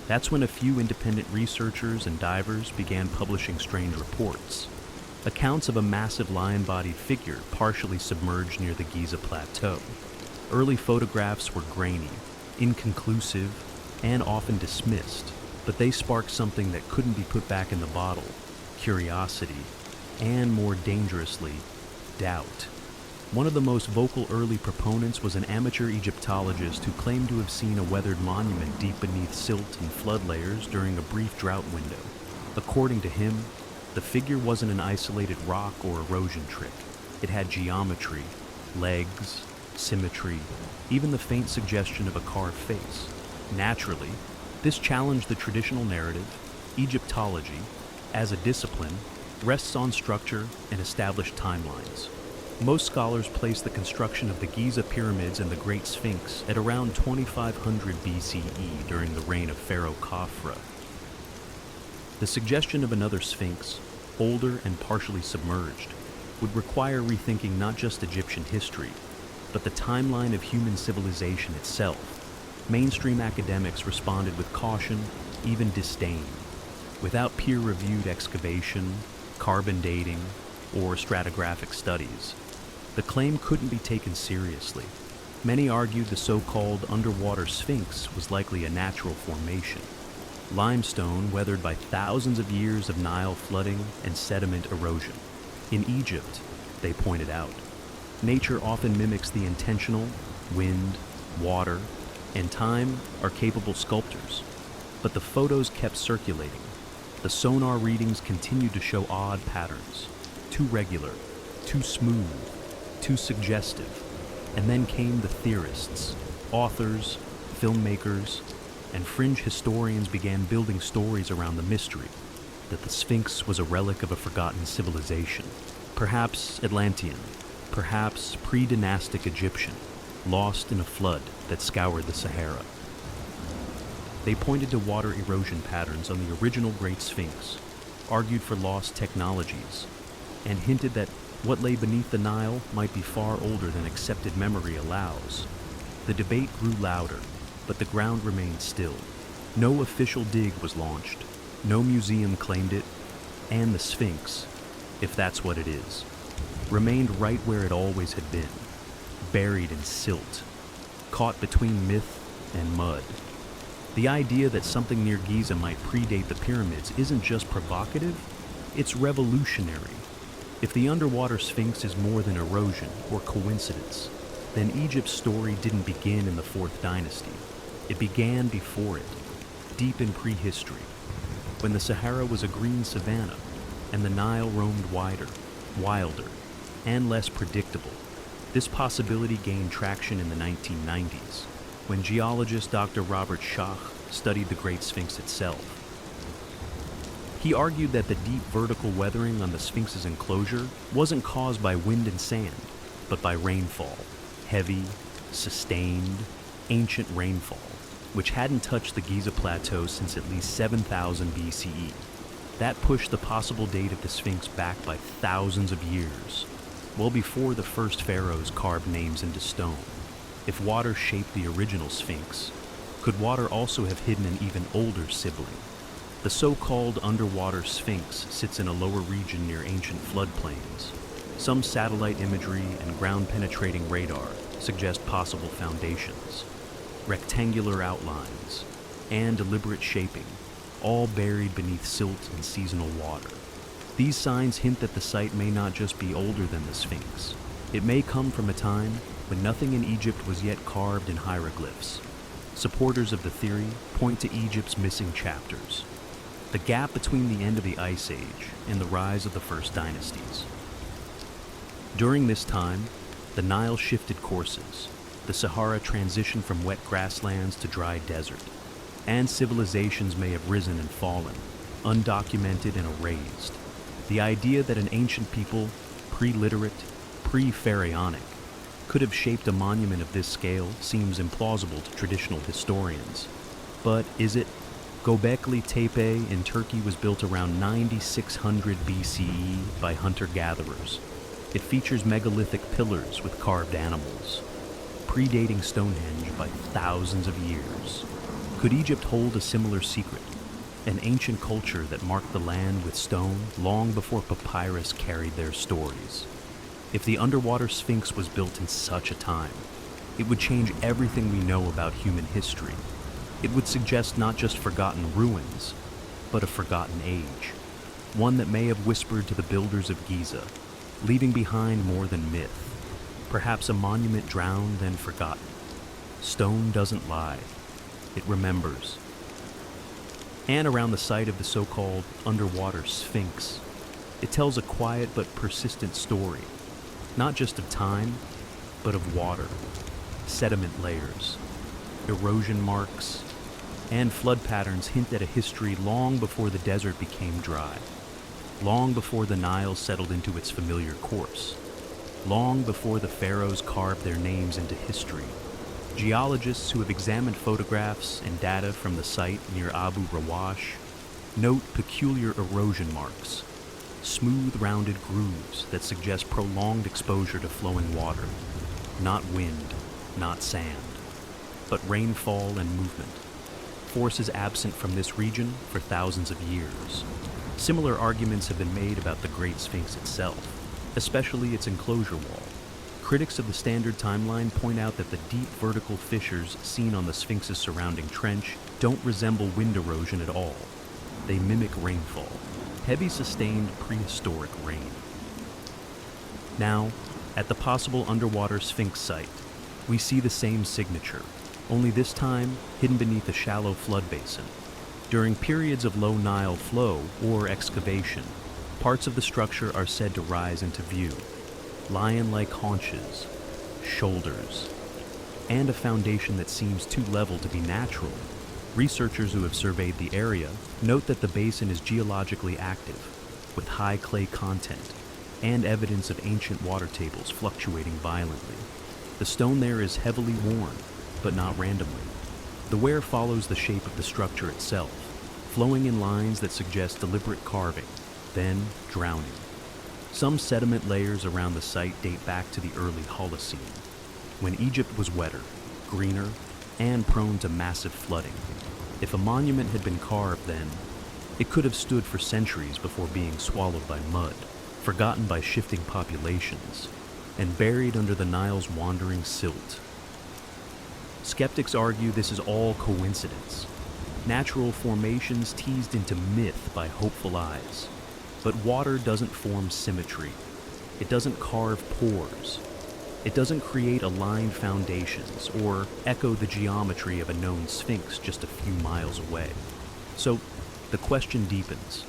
That's when a few independent researchers and divers began publishing strange reports, accounts of a massive lion-bodied figure partially submerged near the Giza Plateau. Early photographs were grainy, inconclusive, and often dismissed, but they sparked something that couldn't be put back in the bottle: curiosity, and more dangerously, doubt. One of the most vocal early proponents was an amateur Egyptologist who claimed to have seen a weathered monument deep beneath silt and flood layers during a brief drought window. According to him, the figure wasn't an isolated rock or erosion trick. It had geometry, legs, symmetry, even the faint suggestion of a carved face. Naturally, this challenged the traditional narrative. Egyptology, as a discipline, rests on structure and established timelines. Most scholars place the construction of the Giza pyramids and the Great Sphinx at around 2500 BCE during the reign of Pharaoh Khafra. The suggestion of another Sphinx, older and partially submerged, would require rethinking not just Egyptian history, but the timeline of human civilization itself. Mainstream academics responded with caution, even disdain. Without peer-reviewed excavation, carbon dating, or stratigraphic studies, The claim couldn't be taken seriously. Many argued the so-called underwater sphinx was likely a natural formation. Limestone weathered by thousands of years of Nile flooding and sediment erosion. In Egypt, they pointed out, nature often mimics the intentional. Wind, water, and time are capable sculptors. But the photos kept circulating. The sonar readings continued to show odd patterns. Too regular, too smooth, too suggestive. And then came the theorists, authors, filmmakers, and fringe historians began building stories around the mystery that the Sphinx was a relic of a forgotten civilization, perhaps Atlantean, perhaps pre-dynastic Egyptian, lost in a flood that scoured the Sahara. They pointed to water erosion patterns on the original Great Sphinx, argued for lost technologies, and hinted that what lay beneath the Nile might be far older than accepted memory allows. The debate grew louder, but the ground remained still. No official dig was launched, no museum claimed it, and the Sphinx, if that's what it is, remained right where it always had been, buried in silt, caught between myth and mud. The idea that something near Giza might predate the pyramids isn't just provocative, it's revolutionary. If the underwater Sphinx is more than erosion or coincidence, then Egypt's story didn't begin in the 4th dynasty. It began before it, deep in prehistory, when the Sahara was a green savanna and the Nile roamed wider, wilder, and less predictable. This possibility gained traction in the 1990s, when geologist Dr. Robert Schoch studied the Great Sphinx itself. He argued that the deep vertical weathering on the Sphinx's enclosure wasn't caused by wind and sand, but by rainfall, heavy, sustained, ancient rainfall, which hadn't touched the Giza Plateau since at least 7,000 BCE. That pushed the possible date of the Sphinx back by thousands of years, well before the first pharaohs carved names into stone. If water shaped the original Sphinx, could water also have hidden an even older sibling? The so-called underwater Sphinx sits in a lower region near ancient floodplains. Some satellite imagery and ground-penetrating radar suggest possible foundations, rectangular outlines, and deliberate shaping, all buried beneath silt and seasonal water. These signs hint that the site may not just be older than the Sphinx. It may come from a time when nothing in Egypt was yet carved in hieroglyphs. Supporters of the theory point to Egypt's missing chapters, the gap between the end of the Ice Age and the rise of the first dynasties. During this time, the Nile shifted courses, the Sahara transitioned from wet grasslands to dry desert, and civilizations may have risen and fallen, undocumented and erased. The idea that an ancient people, pre-literate, pre-pharaonic, could have shaped a monument of this scale seems implausible to traditional historians. But is it? Göbekli Tepe in Turkey was built around 9600 BCE by hunter-gatherers. It features megalithic pillars with carved animals, predating Stonehenge by thousands of years. Could Egypt hold a similar secret? An ancient culture that marked the land with stone long before papyrus carried their stories. If the underwater Sphinx was built in such a time, it would change everything we know about human history. It would suggest not just forgotten ruins, but a forgotten age, one that may have whispered to the builders of Giza, leaving behind more than myth, perhaps a monument drowned and forgotten. Stone doesn't lie, it remembers. And around the site of the so-called underwater Sphinx, it tells a quiet but persistent story, not just of time, but of water, sediment layers, erosion marks, and flood patterns hint at a history long before the desert became dry, long before the Nile settled into its familiar course, long before the pharaohs carved their names into history. Geologists who have examined photographs and data from the site near Abu Rawash note peculiar erosion marks, smooth rounded grooves that suggest prolonged exposure to flowing water, not wind, not sand, but rainfall and movement, forces absent from this region for thousands of years. Similar arguments have been made about the Great Sphinx itself, especially its enclosure wall. Critics of the standard timeline point out that the deep vertical fissures seen on the Sphinx's surrounding trench don't resemble wind erosion at all. They mimic rainfall, heavy sustained prehistoric rain. Now, at the possible underwater Sphinx site, we see the same signature, only this time hidden beneath a shallow flood basin. During periods of low Nile flow or excavation, parts of the structure are said to rise into view. Lion-like haunches, shoulders, and a foundation that seems too level to be natural. Researchers who have surveyed the area note that the basin is geologically active, with high clay content and evidence of ancient water tables fluctuating violently. The stone there is heavily worn, but not randomly. The wear follows the shape of the structure itself, flowing in lines that suggest deliberate carving, then drowning. Some sediment layers around the site date back to the early Holocene, when Egypt was wetter, greener, and prone to massive flooding. If a monument had been carved then, it could have stood for centuries before being swallowed by mud, forgotten by shifting populations, and buried under the Nile's wandering silt. Skeptics argue this is all coincidence, natural formations teased into myth by hopeful eyes. But water doesn't form symmetry. It doesn't carve pores. It doesn't create aligned foundations or echo the geometry of a known sphinx just a few miles away. So the question deepens.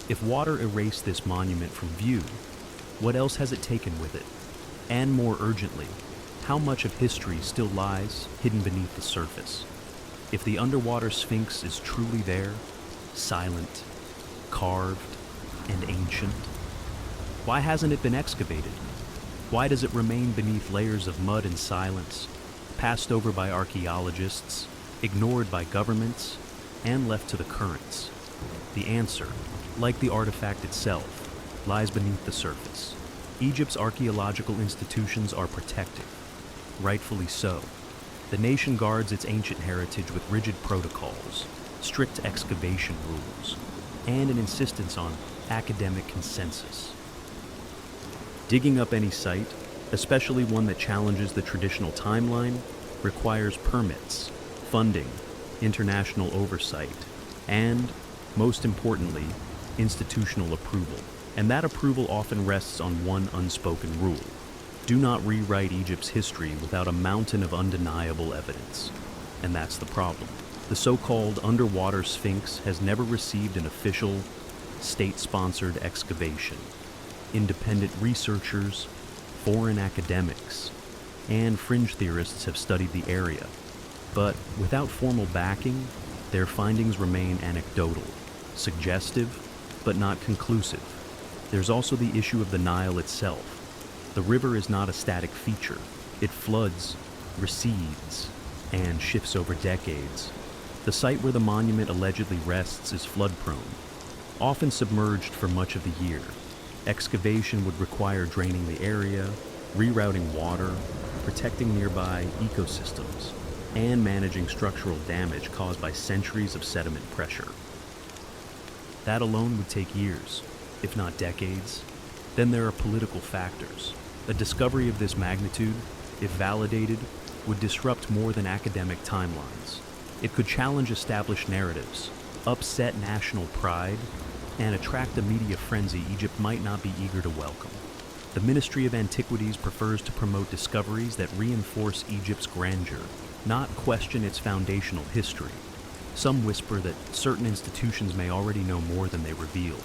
If water erased this monument from view, what else has it taken with it? And more urgently, how much of history still lies hidden beneath the surface? If the underwater sphinx is truly there, silent, carved, and ancient, why hasn't it been excavated? Why does it remain beneath layers of mud and silence, passed over by archaeologists, ignored by governments, and left to the currents? The answer, like the artifact itself, lies beneath the surface. Egypt's archaeological institutions are protective, rightfully so. The nation guards its ancient heritage with rigid protocols, strict excavation rules, and an insistence on academic consensus. Digging up any site, especially one that challenges the traditional timeline, requires permits, funding, international oversight, and, most importantly, institutional approval. And that approval often rests on one unspoken rule. Do not rewrite Egypt's history without a mountain of undeniable evidence. And that's the problem. The so-called underwater Sphinx has never received an official, state-sponsored excavation. Independent researchers, foreign academics, and fringe theorists have studied the area. But without formal backing, their findings remain anecdotal, suggestive, but not conclusive. There's also the issue of the Nile itself. The river is not a static feature. It floods, recedes, and shifts over decades. The site where the monument allegedly rests is flood-prone, often submerged for much of the year. Excavation would require draining the area, rerouting water, protecting nearby ecosystems, and managing structural damage caused by centuries of sediment pressure. That alone would take years, if not decades. Then there are political factors. A discovery of this magnitude, if validated, would disrupt more than academic timelines. It could challenge established narratives, upset national pride, and attract a media frenzy Egypt might not be eager to welcome. The Ministry of Antiquities prefers to promote discoveries that reinforce Egypt's grandeur, not question its foundational history. Some whisper that certain institutions may already know more than they reveal,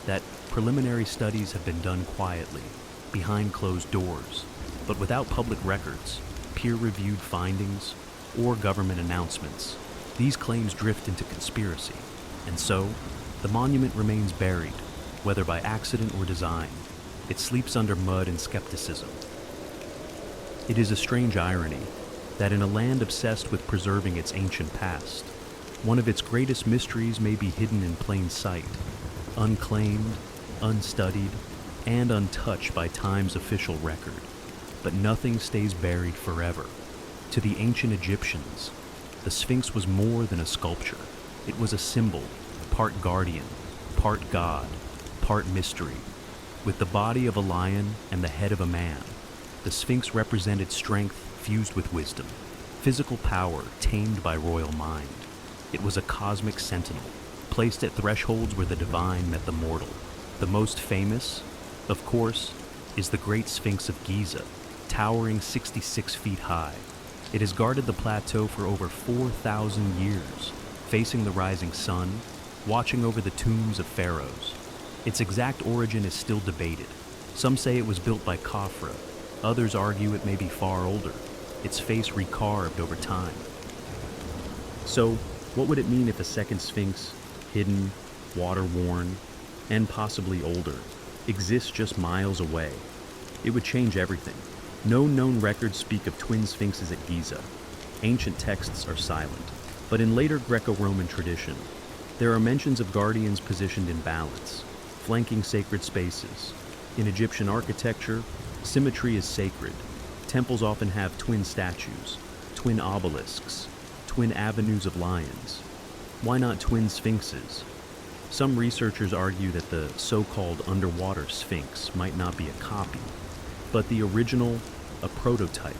that preliminary studies have been done quietly, behind closed doors, but without public records, peer-reviewed findings, or government announcements. These claims drift into conspiracy, and so, the monument remains buried, whether by accident or design. It sleeps under mud and skepticism. It is a strange irony that in a land obsessed with preserving its ancient past, one of its greatest mysteries may be hidden in plain sight, unclaimed, unstudied, and untouched by time's official record. But nothing stays buried forever. To the ancient Egyptians, the Sphinx was more than a sculpture. It was a symbol, part guardian, part god, part mystery. With the body of a lion and the head of a man, the Sphinx represented strength fused with wisdom, physical power tamed by royal mind. It was a cosmic sentinel, placed at thresholds where the divine met the mortal. The most famous, of course, is the Great Sphinx of Giza, towering 66 feet high. It has guarded the plateau for over 4,000 years, facing the rising sun, watching over the tombs of pharaohs. Its exact origin is still debated. Some say it was built by Khafra, others argue it may be far older, its face recarved over time. So, what would it mean if a second Sphinx, hidden, water-worn, and possibly older, exists just miles away? It would change everything. No known records speak of twin sphinxes at Giza. Ancient texts are silent. But in later Greco-Roman tradition, there are mentions of guardians positioned in balance, flanking sacred spaces. In Egyptian architecture, symmetry is sacred. Temples often have twin statues, twin obelisks, twin avenues of lions. Why not twin sphinxes? Some researchers argue that the so-called underwater sphinx might not be a copy, but the original, a prototype,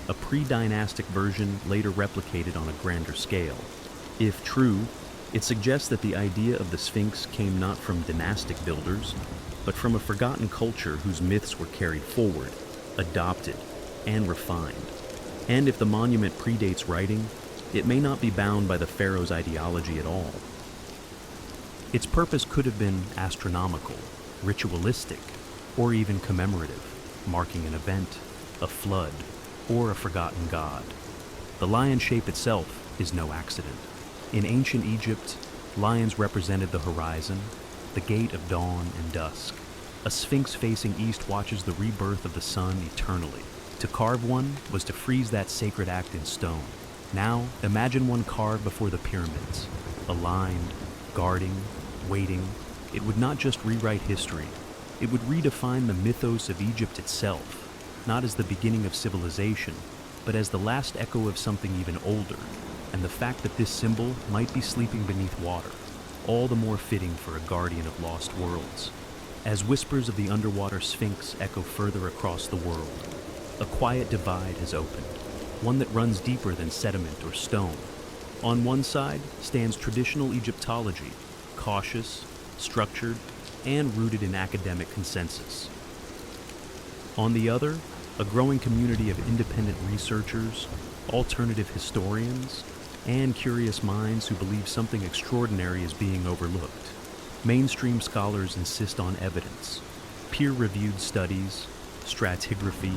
a pre-dynastic version later replicated on a grander scale. If true, it suggests that the idea of the Sphinx came not from dynastic builders, but from a forgotten culture whose myths were carried forward, adopted, and refined. And if the monument predates writing, it may not be bound by the pharaoh's ideology at all. Its purpose could have been astronomical, ritualistic, or even commemorative, marking an event, a flood, or a forgotten god. The lion shape itself is no accident. In ancient Egypt, lions represented the horizon, the gate of dawn and dusk. A sphinx facing east watches the rebirth of the sun eternally. To carve one was to freeze that sacred act in stone. Now, imagine one carved before the pyramids, aligned, guarding, waiting. It would not just rewrite history, it would redefine the mythos of Egypt itself, not as the beginning of civilization, but as the last echo of something even older, and the fact that this symbol might be sleeping beneath water, all the more fitting for a guardian of lost worlds. As whispers of the underwater sphinx echo further across the world, a quiet divide has opened, one that runs deeper than sediment or stone. On one side stands traditional Egyptology, cautious, structured, and rooted in academic consensus. On the other, a growing community of independent researchers, alternative historians, and curious minds who believe something extraordinary is being overlooked. Mainstream scholars insist on evidence, peer-reviewed studies, stratigraphy,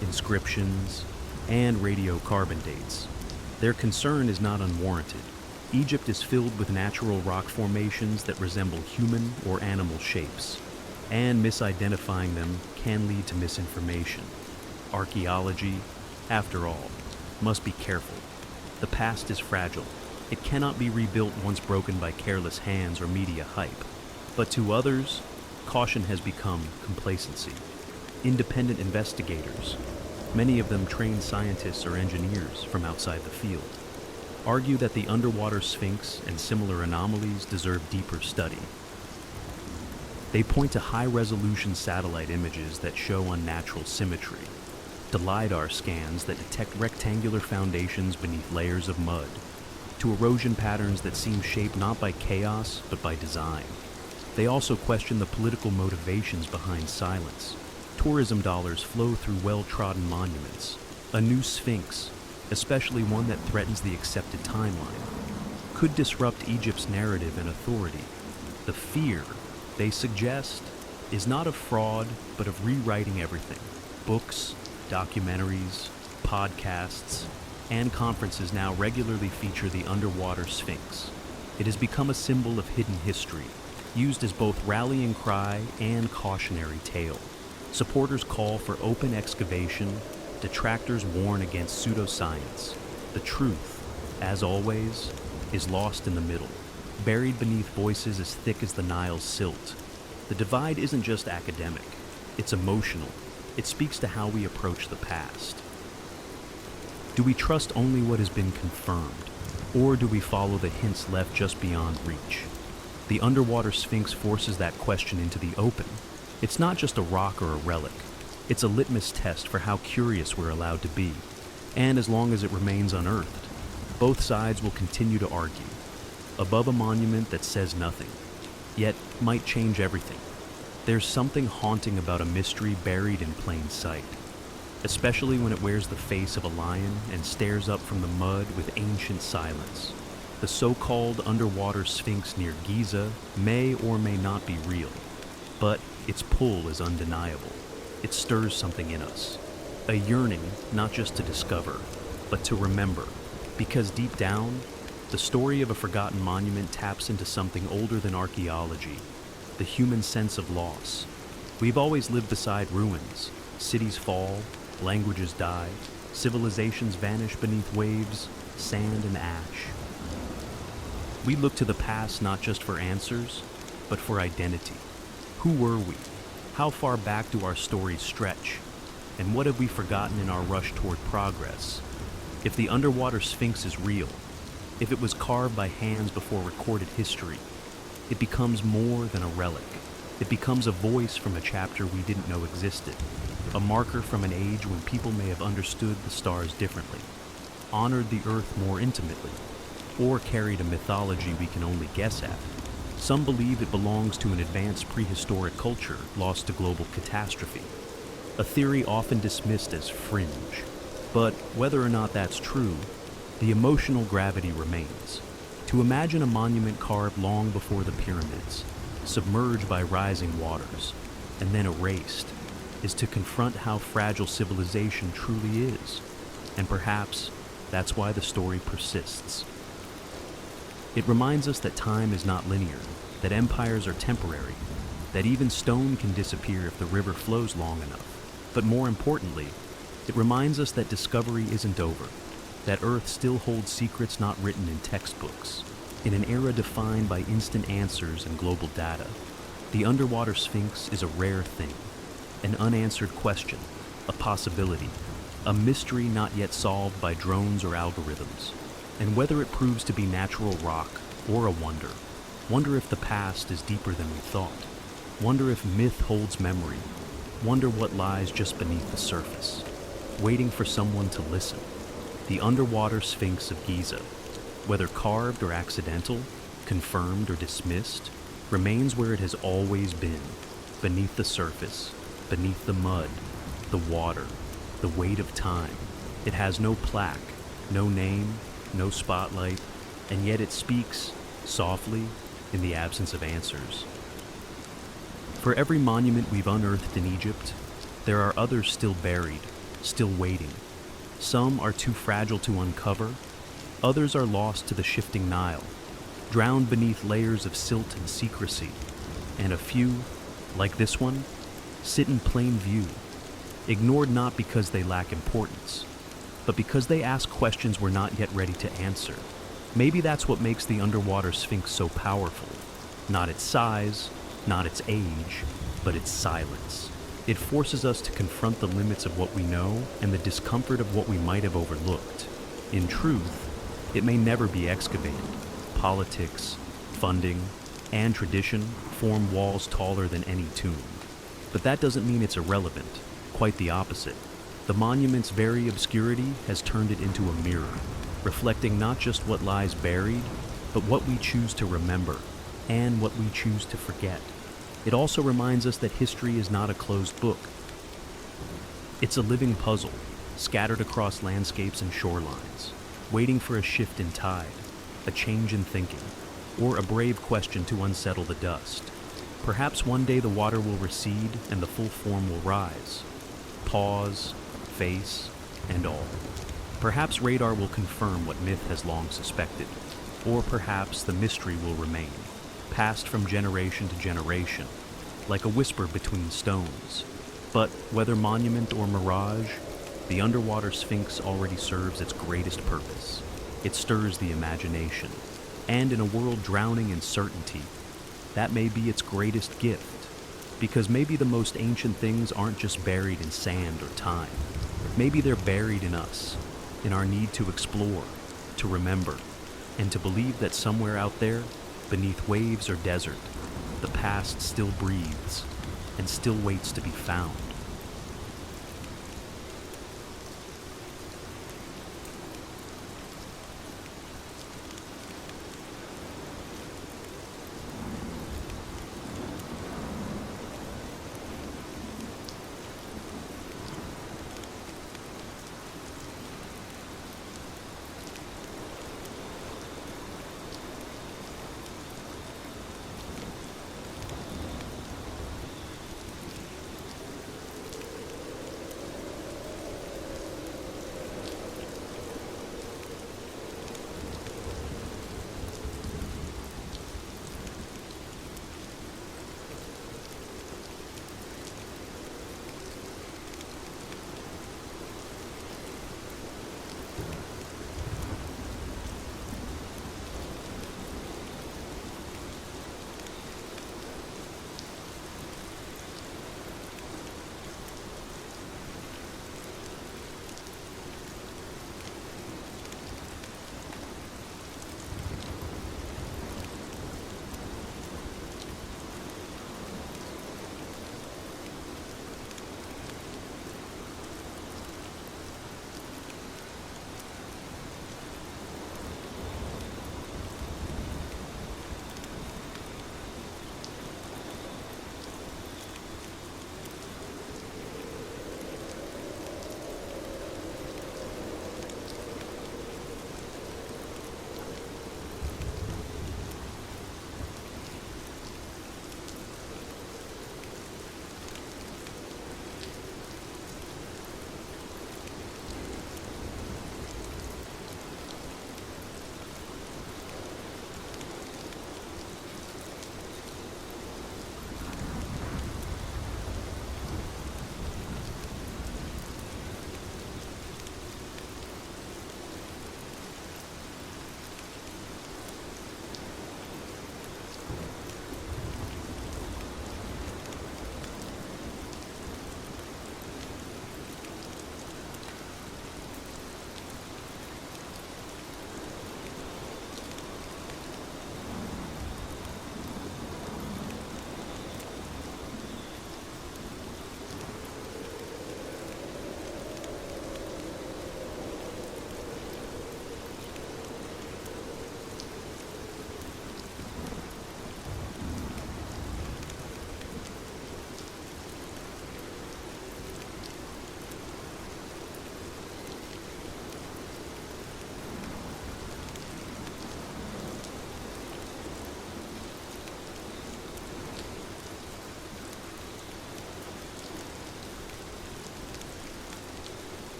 inscriptions, and radiocarbon dates. Their concern is not unwarranted. Egypt is filled with natural rock formations that resemble human or animal shapes, and misidentifying them can lead to misinformation. Archaeology, after all, must be careful. The past is fragile. It cannot be rebuilt once broken by careless hands or media hype. But to others, caution has become complacency. Independent investigators, many of them trained scientists or engineers from outside the field, argue that the underwater sphinx and similar anomalies deserve deeper study. They point to high-resolution satellite images that show unnatural symmetry, to LiDAR scans that detect rectangular foundations beneath layers of mud, to erosion patterns that seem shaped not by chaos but by design. They also question the political motivations behind silence. Tourism dollars flow through well-trodden monuments. A new sphinx, especially one that threatens the accepted timeline, could disrupt Egypt's narrative and authority. The fear, they suggest, is not of fraud, but of rewriting everything. Books, documentaries, podcasts, and conferences now regularly feature the underwater sphinx. It has become a symbol of hidden history, used as both rallying cry and cautionary tale. Supporters call for open excavation, detractors warn against pseudoscience. The truth, as always, is lost in the middle, buried beneath voices as thick as the Nile's silt. The divide isn't just academic, it's emotional. It speaks to how we approach the past. Do we trust only what has been confirmed, or do we follow the hints left just beyond reach? The underwater sphinx forces that question into the open. It's not just a rock or a relic. It's a litmus test for how curious we're allowed to be, and as long as it remains unearthed, both sides will continue to argue, above a monument that says nothing, yet might change everything. There's something haunting about a mystery buried in plain sight, especially when it wears the face of a lion and stares up from the mud with ancient silence. The so-called underwater sphinx near Giza may or may not be real, but its pull is undeniable. It stirs something in us, a yearning not just to discover, but to remember, because deep down, the story of a forgotten monument taps into something older than archaeology, the human sense of loss. We've always lived beside ruins. Cities fall, languages die, civilizations vanish beneath waves, sand and ash. We look to the past not just for answers, but for identity. Who were we? How far back do our stories stretch? And what have we forgotten in our rush toward progress? If the underwater sphinx is real, if it was carved by hands before recorded history, it becomes more than a relic. It becomes a voice from a chapter we didn't know existed, a marker from an age when people may have understood the stars differently, honored the earth more intimately, or carried a mythology we can only guess at. Some believe it belongs to an advanced prehistoric culture lost to global catastrophe, a theory often dismissed as fringe. But whether or not that's true, the emotional gravity remains. To imagine a monument carved long before the pyramids, submerged by rising waters, and then erased, is to confront how fragile civilization truly is. And perhaps that's why the story persists. It reminds us that time is not linear, that empires are temporary, that even stone can disappear if the river flows long enough. But more importantly, it reminds us that discovery isn't over, that Earth still holds secrets not written in textbooks. In an era defined by instant answers and global data, the underwater sphinx is a rare thing, an unanswered question, a possibility, a mystery not yet solved by drones or algorithms. And whether it proves to be natural rock or a wonder if the past is deeper than we thought, wonder if myth holds memory, wonder what lies just beneath the surface, waiting for someone to listen. The underwater sphinx of Giza, whether carved or accidental, confirmed or dismissed, remains where it has always been, beneath the surface, beneath the mud, the water, the weight of time. It has no plaque, no name, no spotlight, and yet it speaks, softly, in the absence of answers. For every monument we've unearthed in Egypt, there are others still buried, still waiting. Some are too fragile to uncover, others are lost to the shifting Nile, drowned beneath layers of silt and secrecy, and a few, like this one, sit in plain view, ignored not because they lack importance, but because they ask questions we're not yet ready to answer. Maybe that's what makes the underwater sphinx so powerful. Not its size, not its age, but its silence. It forces us to confront the limits of what we know and the discomfort of what we might have overlooked. In truth, it may never be excavated. Politics, funding, and tradition form walls taller than any tomb. But that doesn't mean it's irrelevant. Quite the opposite. The monument's very obscurity has turned it into a mirror, reflecting not just what lies buried, but what we choose to remember and what we choose to forget. It also reminds us that history is not a closed book. It's a living puzzle, scattered across landscapes and shorelines, waiting for a shift in tide, a change in thinking, or a brave question to unsettle the dust. Perhaps one day the water will recede and the full form will rise. Pause, face, and all. Perhaps radar will confirm what myth has long suspected, or perhaps the mystery will remain, passed from generation to generation, like a whisper between stones. But whether monument or mirage, the underwater sphinx already serves its greatest purpose. It stirs the imagination, and in a world drowning in certainty, that may be its greatest gift. Because maybe the most ancient things aren't just buried in sand or time. Maybe they're buried in us, in our need to explore, to remember, and to believe that somewhere out there, beneath waves or desert, the past still breathes and still waits to be found.